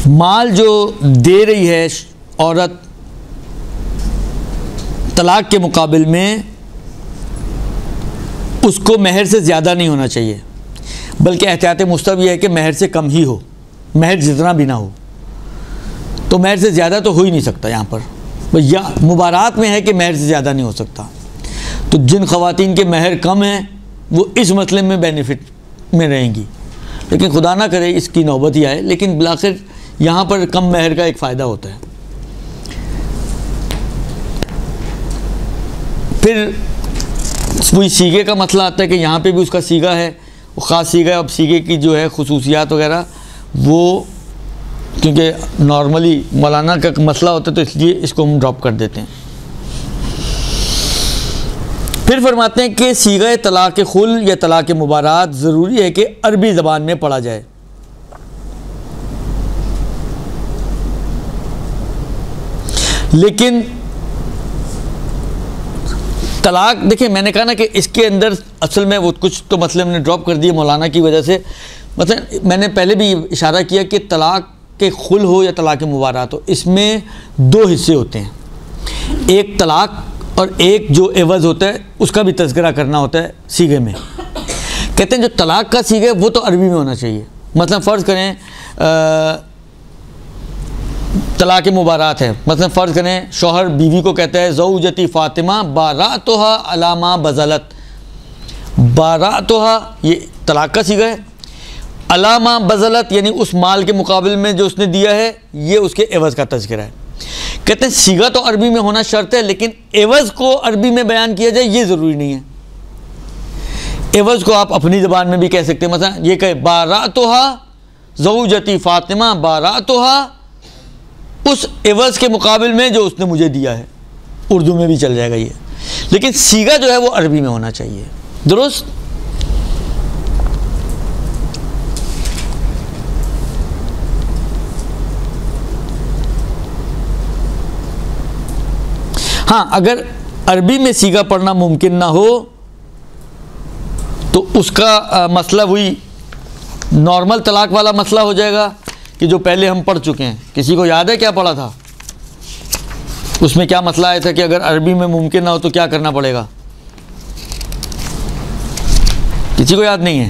माल जो दे रही है औरत तलाक के मुकाबिल में, उसको महर से ज़्यादा नहीं होना चाहिए, बल्कि एहतियात मुस्तहब यह है कि महर से कम ही हो, महर जितना भी ना हो। तो महर से ज़्यादा तो हो ही नहीं सकता यहाँ पर, या मुबारात में है कि महर से ज़्यादा नहीं हो सकता। तो जिन ख़वातीन के महर कम हैं वो इस मसले में बेनिफिट में रहेंगी, लेकिन खुदा ना करे इसकी नौबत ही आए, लेकिन बिलाखिर यहाँ पर कम महर का एक फ़ायदा होता है। फिर वही सीगे का मसला आता है कि यहाँ पे भी उसका सीगा है, वो ख़ास सीगा है। अब सीगे की जो है खुसूसियात वगैरह वो क्योंकि नॉर्मली मौलाना का मसला होता है तो इसलिए इसको हम ड्रॉप कर देते हैं। फिर फरमाते हैं कि सीगा तलाक़ खुल या तलाक़ मुबारात ज़रूरी है कि अरबी ज़बान में पढ़ा जाए। लेकिन तलाक देखिए, मैंने कहा ना कि इसके अंदर असल में वो कुछ तो मसले हमने ड्रॉप कर दिए मौलाना की वजह से। मतलब मैंने पहले भी इशारा किया कि तलाक के खुल हो या तलाक मुबारात हो, इसमें दो हिस्से होते हैं, एक तलाक और एक जो एवज़ होता है उसका भी तज़किरा करना होता है सीगे में। कहते हैं जो तलाक का सीगा है वो तो अरबी में होना चाहिए। मतलब फ़र्ज़ करें तलाक़ मुबारात है, मतलब फ़र्ज़ करें शौहर बीवी को कहता है ज़ौजती फ़ातिमा बारातुहा अलामा बज़लत, बारातुहा ये तलाक़ का सीगा है, अलामा बज़लत यानी उस माल के मुकाबले में जो उसने दिया है ये उसके एवज़ का तज़किरा है। कहते हैं सीगा तो अरबी में होना शर्त है, लेकिन एवज़ को अरबी में बयान किया जाए ये ज़रूरी नहीं है। एवज़ को आप अपनी ज़बान में भी कह सकते हैं, मतलब ये कहे बारातुहा ज़ौजती फ़ातिमा बारातुहा उस एवज़ के मुकाबिल में जो उसने मुझे दिया है, उर्दू में भी चल जाएगा ये, लेकिन सीगा जो है वो अरबी में होना चाहिए। दुरुस्त? हाँ, अगर अरबी में सीगा पढ़ना मुमकिन ना हो तो उसका मसला वही नॉर्मल तलाक वाला मसला हो जाएगा कि जो पहले हम पढ़ चुके हैं। किसी को याद है क्या पढ़ा था? उसमें क्या मसला आया था कि अगर अरबी में मुमकिन ना हो तो क्या करना पड़ेगा? किसी को याद नहीं है?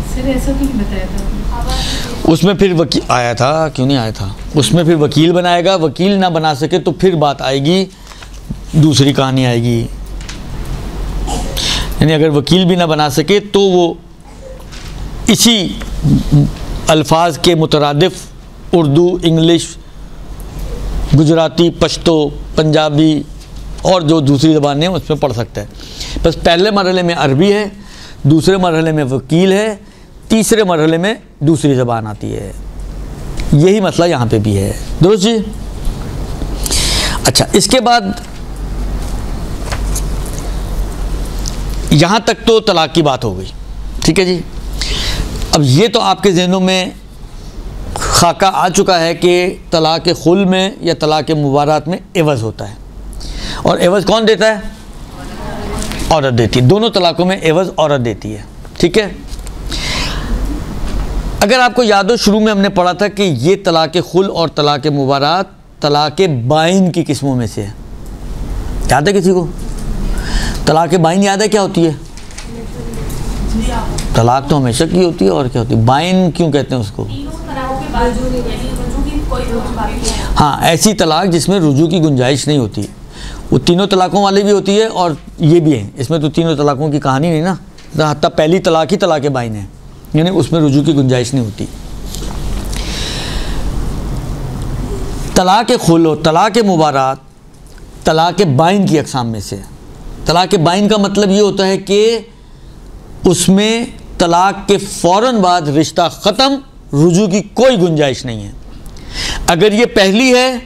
सर ऐसा तो नहीं बताया था
उसमें फिर वकील आया था, क्यों नहीं आया था? उसमें फिर वकील बनाएगा, वकील ना बना सके तो फिर बात आएगी, दूसरी कहानी आएगी। यानी अगर वकील भी ना बना सके तो वो इसी अल्फाज के मुतरादिफ उर्दू, इंग्लिश, गुजराती, पश्तो, पंजाबी और जो दूसरी ज़बानें हैं उसमें पढ़ सकता है। बस पहले मरहले में अरबी है, दूसरे मरहले में वकील है, तीसरे मरहले में दूसरी ज़बान आती है। यही मसला यहाँ पे भी है। दुरुस्त जी? अच्छा, इसके बाद यहाँ तक तो तलाक की बात हो गई, ठीक है जी। अब ये तो आपके ज़हनों में खाका आ चुका है कि तलाक़ खुल में या तलाक़ मुबारात में एवज़ होता है, और एवज़ कौन देता है? औरत देती है। दोनों तलाक़ों में एवज़ औरत देती है, ठीक है। अगर आपको याद हो, शुरू में हमने पढ़ा था कि ये तलाक़ खुल और तलाक़ मुबारात तलाक़ बाइन की किस्मों में से है। याद है किसी को? तलाक़ बाइन याद है क्या होती है? तलाक़ तो हमेशा की होती है, और क्या होती है? बाइन क्यों कहते हैं उसको? हाँ, ऐसी तलाक़ जिसमें रुजू की गुंजाइश नहीं होती। वो तीनों तलाक़ों वाली भी होती है और ये भी है। इसमें तो तीनों तलाक़ों की कहानी नहीं ना, हत्ता पहली तलाक़ ही तलाक़ बाइन है, यानी उसमें रुजू की गुंजाइश नहीं होती। तलाक़ खुल और तलाक़ मुबारात तलाक़ बाइन की अक़साम में से है। तलाक़ बाइन का मतलब ये होता है कि उसमें तलाक़ के फ़ौरन बाद रिश्ता ख़त्म, रुजू की कोई गुंजाइश नहीं है। अगर ये पहली है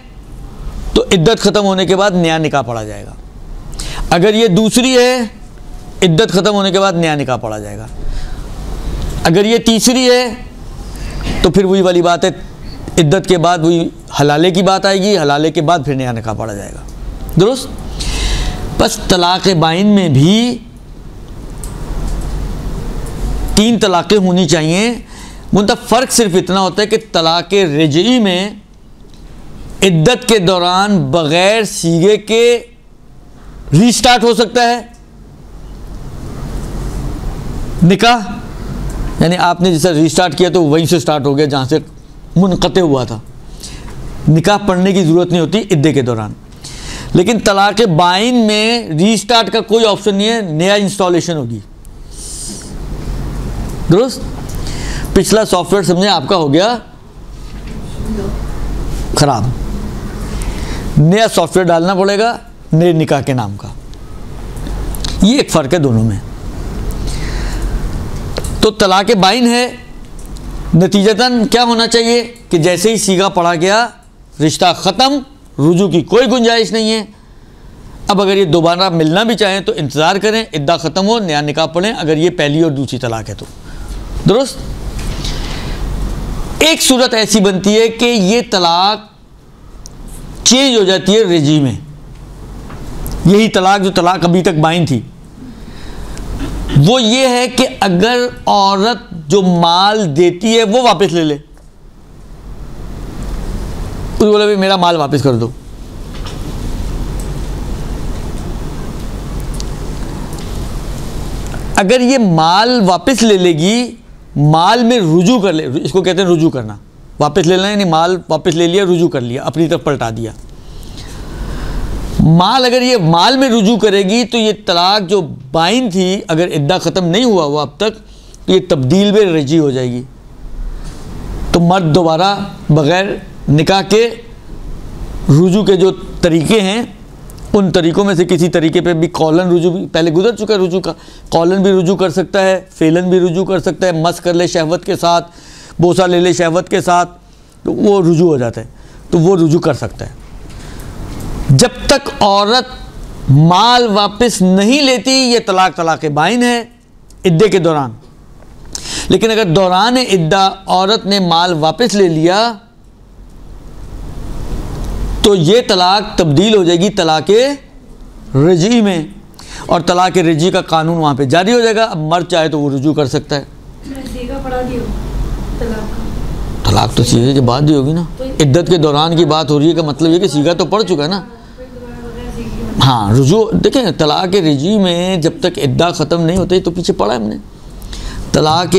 तो इद्दत ख़त्म होने के बाद नया निकाह पढ़ा जाएगा। अगर ये दूसरी है, इद्दत ख़त्म होने के बाद नया निकाह पढ़ा जाएगा। अगर ये तीसरी है तो फिर वही वाली बात है, इद्दत के बाद वही हलाले की बात आएगी, हलाले के बाद फिर नया निकाह पढ़ा जाएगा। दुरुस्त? बस तलाक़ बाइन में भी 3 तलाक़ें होनी चाहिए। मुंतहा फ़र्क सिर्फ इतना होता है कि तलाक़ रजई में इद्दत के दौरान बग़ैर सीगे के रीस्टार्ट हो सकता है निकाह, यानी आपने जैसा रीस्टार्ट किया तो वहीं से स्टार्ट हो गया जहाँ से मुनक़ते हुआ था। निकाह पढ़ने की ज़रूरत नहीं होती इद्दत के दौरान। लेकिन तलाक़ बाइन में रीस्टार्ट का कोई ऑप्शन नहीं है, नया इंस्टॉलेशन होगी। दुरुस्त? पिछला सॉफ्टवेयर समझे आपका हो गया ख़राब, नया सॉफ्टवेयर डालना पड़ेगा नए निकाह के नाम का। ये एक फ़र्क है दोनों में। तो तलाक़ बाइन है, नतीजतन क्या होना चाहिए कि जैसे ही सीगा पढ़ा गया रिश्ता ख़त्म, रुजू की कोई गुंजाइश नहीं है। अब अगर ये दोबारा मिलना भी चाहें तो इंतज़ार करें, इद्दा ख़त्म हो, नया निकाह पढ़ें, अगर ये पहली और दूसरी तलाक़ है तो। दुरुस्त? एक सूरत ऐसी बनती है कि ये तलाक़ चेंज हो जाती है रजी में। यही तलाक़ जो तलाक़ अभी तक बाइन थी, वो ये है कि अगर औरत जो माल देती है वो वापस ले ले, उसको बोले भाई मेरा माल वापस कर दो, अगर ये माल वापस ले लेगी, माल में रुजू कर ले, इसको कहते हैं रुजू करना, वापस ले लेना, यानी माल वापस ले लिया, रुजू कर लिया, अपनी तरफ पलटा दिया माल। अगर ये माल में रुजू करेगी तो ये तलाक़ जो बाइन थी, अगर इद्दा ख़त्म नहीं हुआ हुआ अब तक, तो ये तब्दील में रजी हो जाएगी। तो मर्द दोबारा बग़ैर निकाह के रुजू के जो तरीक़े हैं, उन तरीक़ों में से किसी तरीके पे भी कौलन रुजू भी पहले गुजर चुका है, रुजू का कौलन भी रुजू कर सकता है, फ़ेलन भी रुजू कर सकता है, मस कर ले शहवत के साथ, बोसा ले ले शहवत के साथ, तो वो रुजू हो जाता है, तो वो रुजू कर सकता है। जब तक औरत माल वापस नहीं लेती, ये तलाक़ बाइन है इद्दे के दौरान। लेकिन अगर दौरान इद्दा औरत ने माल वापस ले लिया तो ये तलाक़ तब्दील हो जाएगी तलाक़ रजी में, और तलाक़ रजी का कानून वहाँ पे जारी हो जाएगा। अब मर्द चाहे तो वो रुजू कर सकता है। तलाक़ तो सीगे के बाद ही होगी ना, इद्दत के दौरान की बात हो रही है, का मतलब ये कि सीगा तो पड़ चुका है ना। हाँ, रुजू देखें, तलाक़ रजी में जब तक इद्दा ख़त्म नहीं होती, तो पीछे पढ़ा है हमने, तलाक़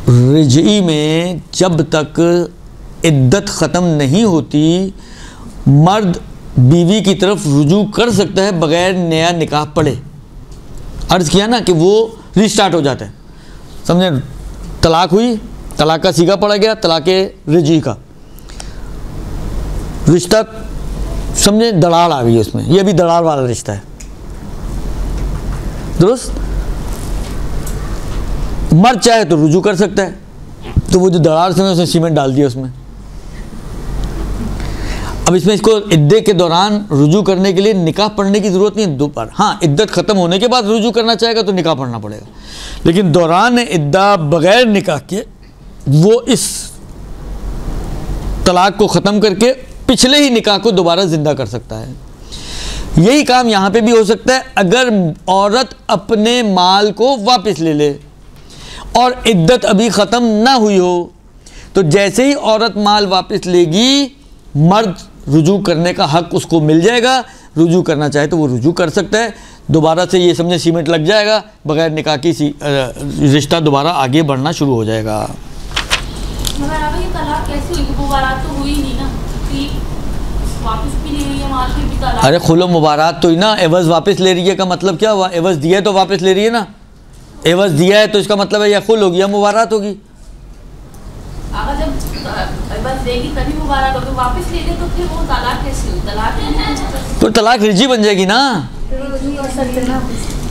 रजी में जब तक इद्दत ख़त्म नहीं होती, मर्द बीवी की तरफ रुजू कर सकता है बग़ैर नया निकाह पढ़े। अर्ज़ किया ना कि वो रीस्टार्ट हो जाता है, समझे? तलाक़ हुई, तलाक़ का सीगा पड़ा गया, तलाक़ रजी का रिश्ता, समझे, दरार आ गई उसमें, ये भी दरार वाला रिश्ता है। दुरुस्त? मर्द चाहे तो रुजू कर सकता है, तो वो जो दरार से उसने सीमेंट डाल दिया उसमें। अब इसमें इसको इद्दत के दौरान रुजू करने के लिए निकाह पढ़ने की ज़रूरत नहीं है दोबारा। हाँ, इद्दत ख़त्म होने के बाद रुजू करना चाहेगा तो निकाह पढ़ना पड़ेगा, लेकिन दौरान इद्दा बग़ैर निकाह के वो इस तलाक को ख़त्म करके पिछले ही निकाह को दोबारा ज़िंदा कर सकता है। यही काम यहाँ पे भी हो सकता है अगर औरत अपने माल को वापस ले ले और इद्दत अभी ख़त्म ना हुई हो, तो जैसे ही औरत माल वापस लेगी मर्द रुजू करने का हक़ उसको मिल जाएगा। रुजू करना चाहे तो वो रुजू कर सकता है, दोबारा से ये समझे सीमेंट लग जाएगा, बग़ैर निकाह की रिश्ता दोबारा आगे बढ़ना शुरू हो जाएगा।
मगर अब ये तलाक कैसे हुई? मुबारात तो हुई नहीं ना, वापस भी ले रही है माल फिर भी तलाक।
अरे खुलो मुबारात तो ही ना, एवज़ वापस ले रही है का मतलब क्या हुआ? एवज़ दिया है तो वापस ले रही है ना, एवज़ दिया है तो इसका मतलब है या खुल होगी या मुबारात होगी।
अगर जब एवज़ देगी तभी मुबारात होगी, वापस ले ले तो फिर वो तलाक कैसे हुई? तलाक
तो तलाक रिजी बन जाएगी ना,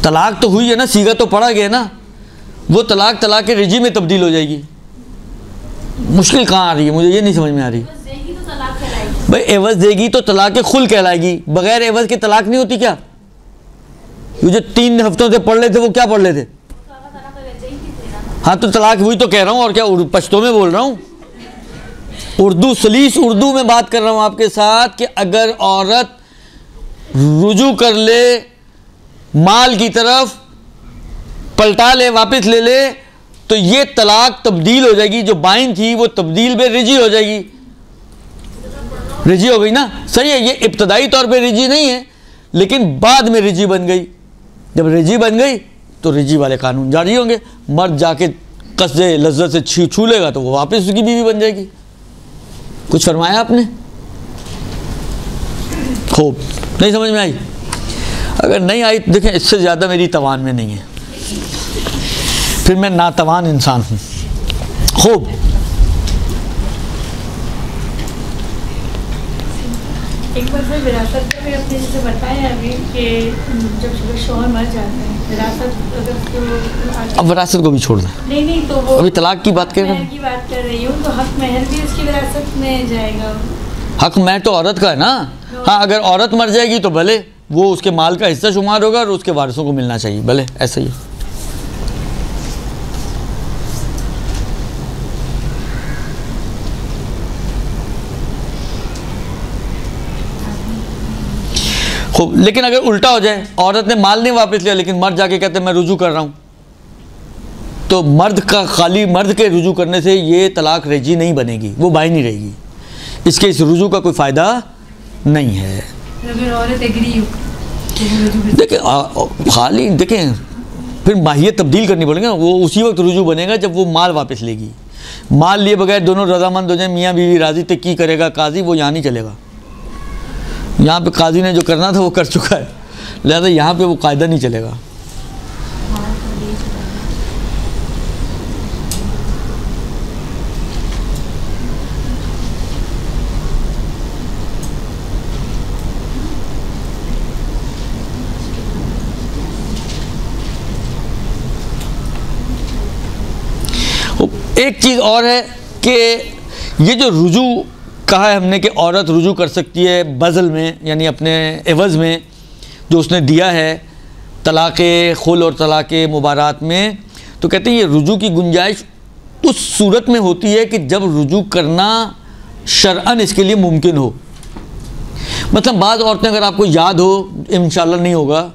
तलाक तो हुई है ना, सीगा तो पड़ा गया ना, वो तलाक के रिजी में तब्दील हो जाएगी। मुश्किल कहाँ आ रही है, मुझे ये नहीं समझ में आ रही। भाई एवज़ देगी तो तलाक खुल कहलाएगी, बगैर एवज़ के तलाक नहीं होती क्या? ये जो 3 हफ्तों से पढ़ रहे थे वो क्या पढ़ रहे थे? हाँ तो तलाक हुई तो कह रहा हूँ, और क्या पश्तो में बोल रहा हूँ, उर्दू सलीस उर्दू में बात कर रहा हूँ आपके साथ कि अगर औरत रुजू कर ले, माल की तरफ पलटा ले, वापस ले ले, तो ये तलाक तब्दील हो जाएगी, जो बाइन थी वो तब्दील में रिजी हो जाएगी। रिजी हो गई ना, सही है। ये इब्तदाई तौर पे रिजी नहीं है, लेकिन बाद में रिजी बन गई। जब रिजी बन गई तो रिजी वाले कानून जारी होंगे। मर्द जाके कसदे लज्जत से छू लेगा तो वो वापस उसकी बीवी बन जाएगी। कुछ फरमाया आपने? खूब, नहीं समझ में आई? अगर नहीं आई तो देखें, इससे ज़्यादा मेरी तवान में नहीं है, फिर मैं नातवान इंसान हूँ। खूब,
एक बार फिर विरासत में अपने जैसे बताया अभी कि जब शौहर मर जाते हैं, विरासत अगर तो
अब विरासत को भी छोड़ दें।
नहीं तो वो
अभी तलाक की बात कर रहे हैं।
की बात कर रही हूँ, तो हक महर भी उसकी विरासत में जाएगा।
हक महर तो औरत का है ना। हाँ, अगर औरत मर जाएगी तो भले वो उसके माल का हिस्सा शुमार होगा और उसके वारिसों को मिलना चाहिए, भले ऐसा ही है। खूब, लेकिन अगर उल्टा हो जाए, औरत ने माल नहीं वापस लिया लेकिन मर्द जाके कहते मैं रुजू कर रहा हूँ, तो मर्द का खाली मर्द के रुजू करने से ये तलाक रेजी नहीं बनेगी, वो बाई नहीं रहेगी। इसके इस रुजू का कोई फ़ायदा नहीं है।
अगर औरत एग्री हो
देखें, खाली देखें, फिर माहियत तब्दील करनी पड़ेगी ना। वो उसी वक्त रुजू बनेगा जब वो माल वापस लेगी। माल लिए बगैर दोनों रजामंद हो जाए, मियाँ बीवी राजी, तो की करेगा काजी? वो यहाँ नहीं चलेगा। यहाँ पे काजी ने जो करना था वो कर चुका है, लिहाजा यहाँ पे वो कायदा नहीं चलेगा। एक चीज़ और है कि ये जो रुजू कहा है हमने कि औरत रुजू कर सकती है बज़ल में, यानी अपने एवज़ में जो उसने दिया है तलाक़ खुल और तलाक़ मुबारात में, तो कहते हैं ये रुजू की गुंजाइश उस सूरत में होती है कि जब रुजू करना शरअन इसके लिए मुमकिन हो। मतलब बाज़ औरतें, अगर आपको याद हो, इंशाअल्लाह नहीं होगा,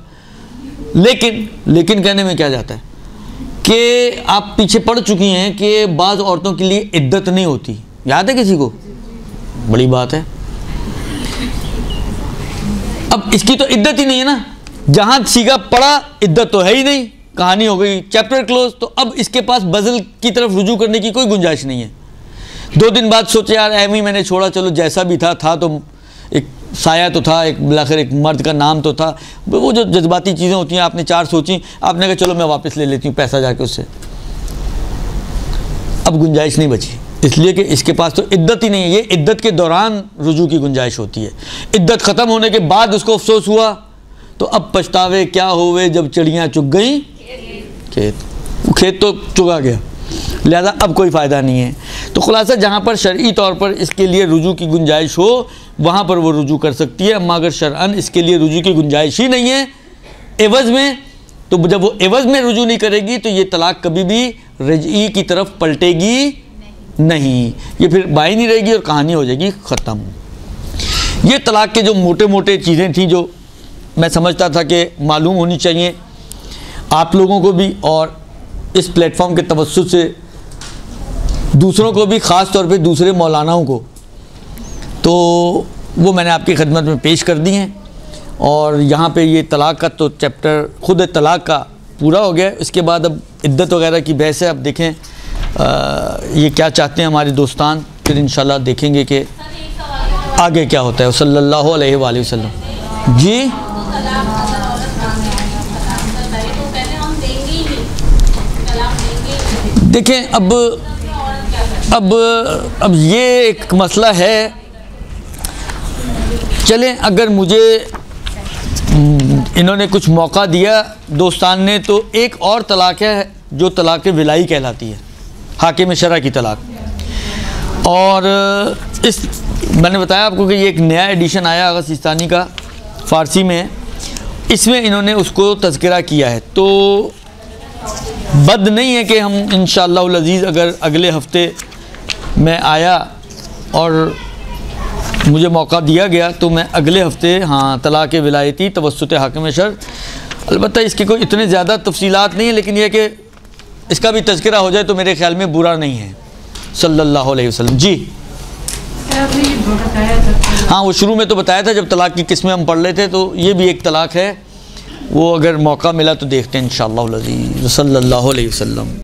लेकिन कहने में क्या जाता है कि आप पीछे पड़ चुकी हैं कि बाज़ औरतों के लिए इद्दत नहीं होती। याद है किसी को? बड़ी बात है। अब इसकी तो इद्दत ही नहीं है ना, जहां सीगा पड़ा इद्दत तो है ही नहीं, कहानी हो गई, चैप्टर क्लोज। तो अब इसके पास बज़ल की तरफ रुजू करने की कोई गुंजाइश नहीं है। 2 दिन बाद सोचे यार एम ही मैंने छोड़ा, चलो जैसा भी था तो एक साया तो था, एक बिलाखिर एक मर्द का नाम तो था। वो जो जज्बाती चीज़ें होती हैं, आपने 4 सोची, आपने कहा चलो मैं वापस ले लेती हूँ पैसा जाके उससे। अब गुंजाइश नहीं बची, इसलिए कि इसके पास तो इद्दत ही नहीं है। ये इद्दत के दौरान रुजू की गुंजाइश होती है। इद्दत ख़त्म होने के बाद उसको अफसोस हुआ तो अब पछतावे क्या हुए जब चिड़ियाँ चुग गई खेत। खेत तो चुगा गया, लिहाजा अब कोई फ़ायदा नहीं है। तो खुलासा जहाँ पर शरई तौर पर इसके लिए रुजू की गुंजाइश हो वहाँ पर वो रुजू कर सकती है, अम्मा अगर शरअन इसके लिए रुजू की गुंजाइश ही नहीं है एवज़ में, तो जब वो एवज़ में रुजू नहीं करेगी तो ये तलाक कभी भी रजई की तरफ पलटेगी नहीं, ये फिर बाई नहीं रहेगी और कहानी हो जाएगी ख़त्म। ये तलाक के जो मोटे मोटे चीज़ें थी जो मैं समझता था कि मालूम होनी चाहिए आप लोगों को भी और इस प्लेटफॉर्म के तवस्सुत से दूसरों को भी, ख़ास तौर पे दूसरे मौलानाओं को, तो वो मैंने आपकी खिदमत में पेश कर दी हैं। और यहाँ पे ये तलाक का तो चैप्टर खुद तलाक का पूरा हो गया। इसके बाद अब इद्दत वगैरह की बहस है। अब देखें ये क्या चाहते हैं हमारे दोस्तान, फिर इंशाल्लाह देखेंगे कि आगे क्या होता है। सल्लल्लाहु अलैहि वसल्लम। जी देखें अब ये एक मसला है। चलें, अगर मुझे इन्होंने कुछ मौका दिया दोस्तान ने, तो एक और तलाक है जो तलाक विलाई कहलाती है, हाकिम शरा की तलाक। और इस मैंने बताया आपको कि ये एक नया एडिशन आया आगा सिस्तानी का, फ़ारसी में, इसमें इन्होंने उसको तज़किरा किया है। तो बद नहीं है कि हम इंशाअल्लाह अज़ीज़ अगर अगले हफ्ते मैं आया और मुझे मौका दिया गया तो मैं अगले हफ्ते हाँ तलाक़ विलायती तवस्सुत हाकिम शर, अलबत्ता इसके कोई इतने ज़्यादा तफसीलात नहीं है, लेकिन यह कि इसका भी तज़किरा हो जाए तो मेरे ख़्याल में बुरा नहीं है। सल्लल्लाहु अलैहि वसल्लम। जी हाँ, वो शुरू में तो बताया था जब तलाक़ की किस्में हम पढ़ रहे थे, तो ये भी एक तलाक़ है। वो अगर मौका मिला तो देखते हैं इंशाअल्लाह अज़ीज़। सल्लल्लाहु अलैहि वसल्लम।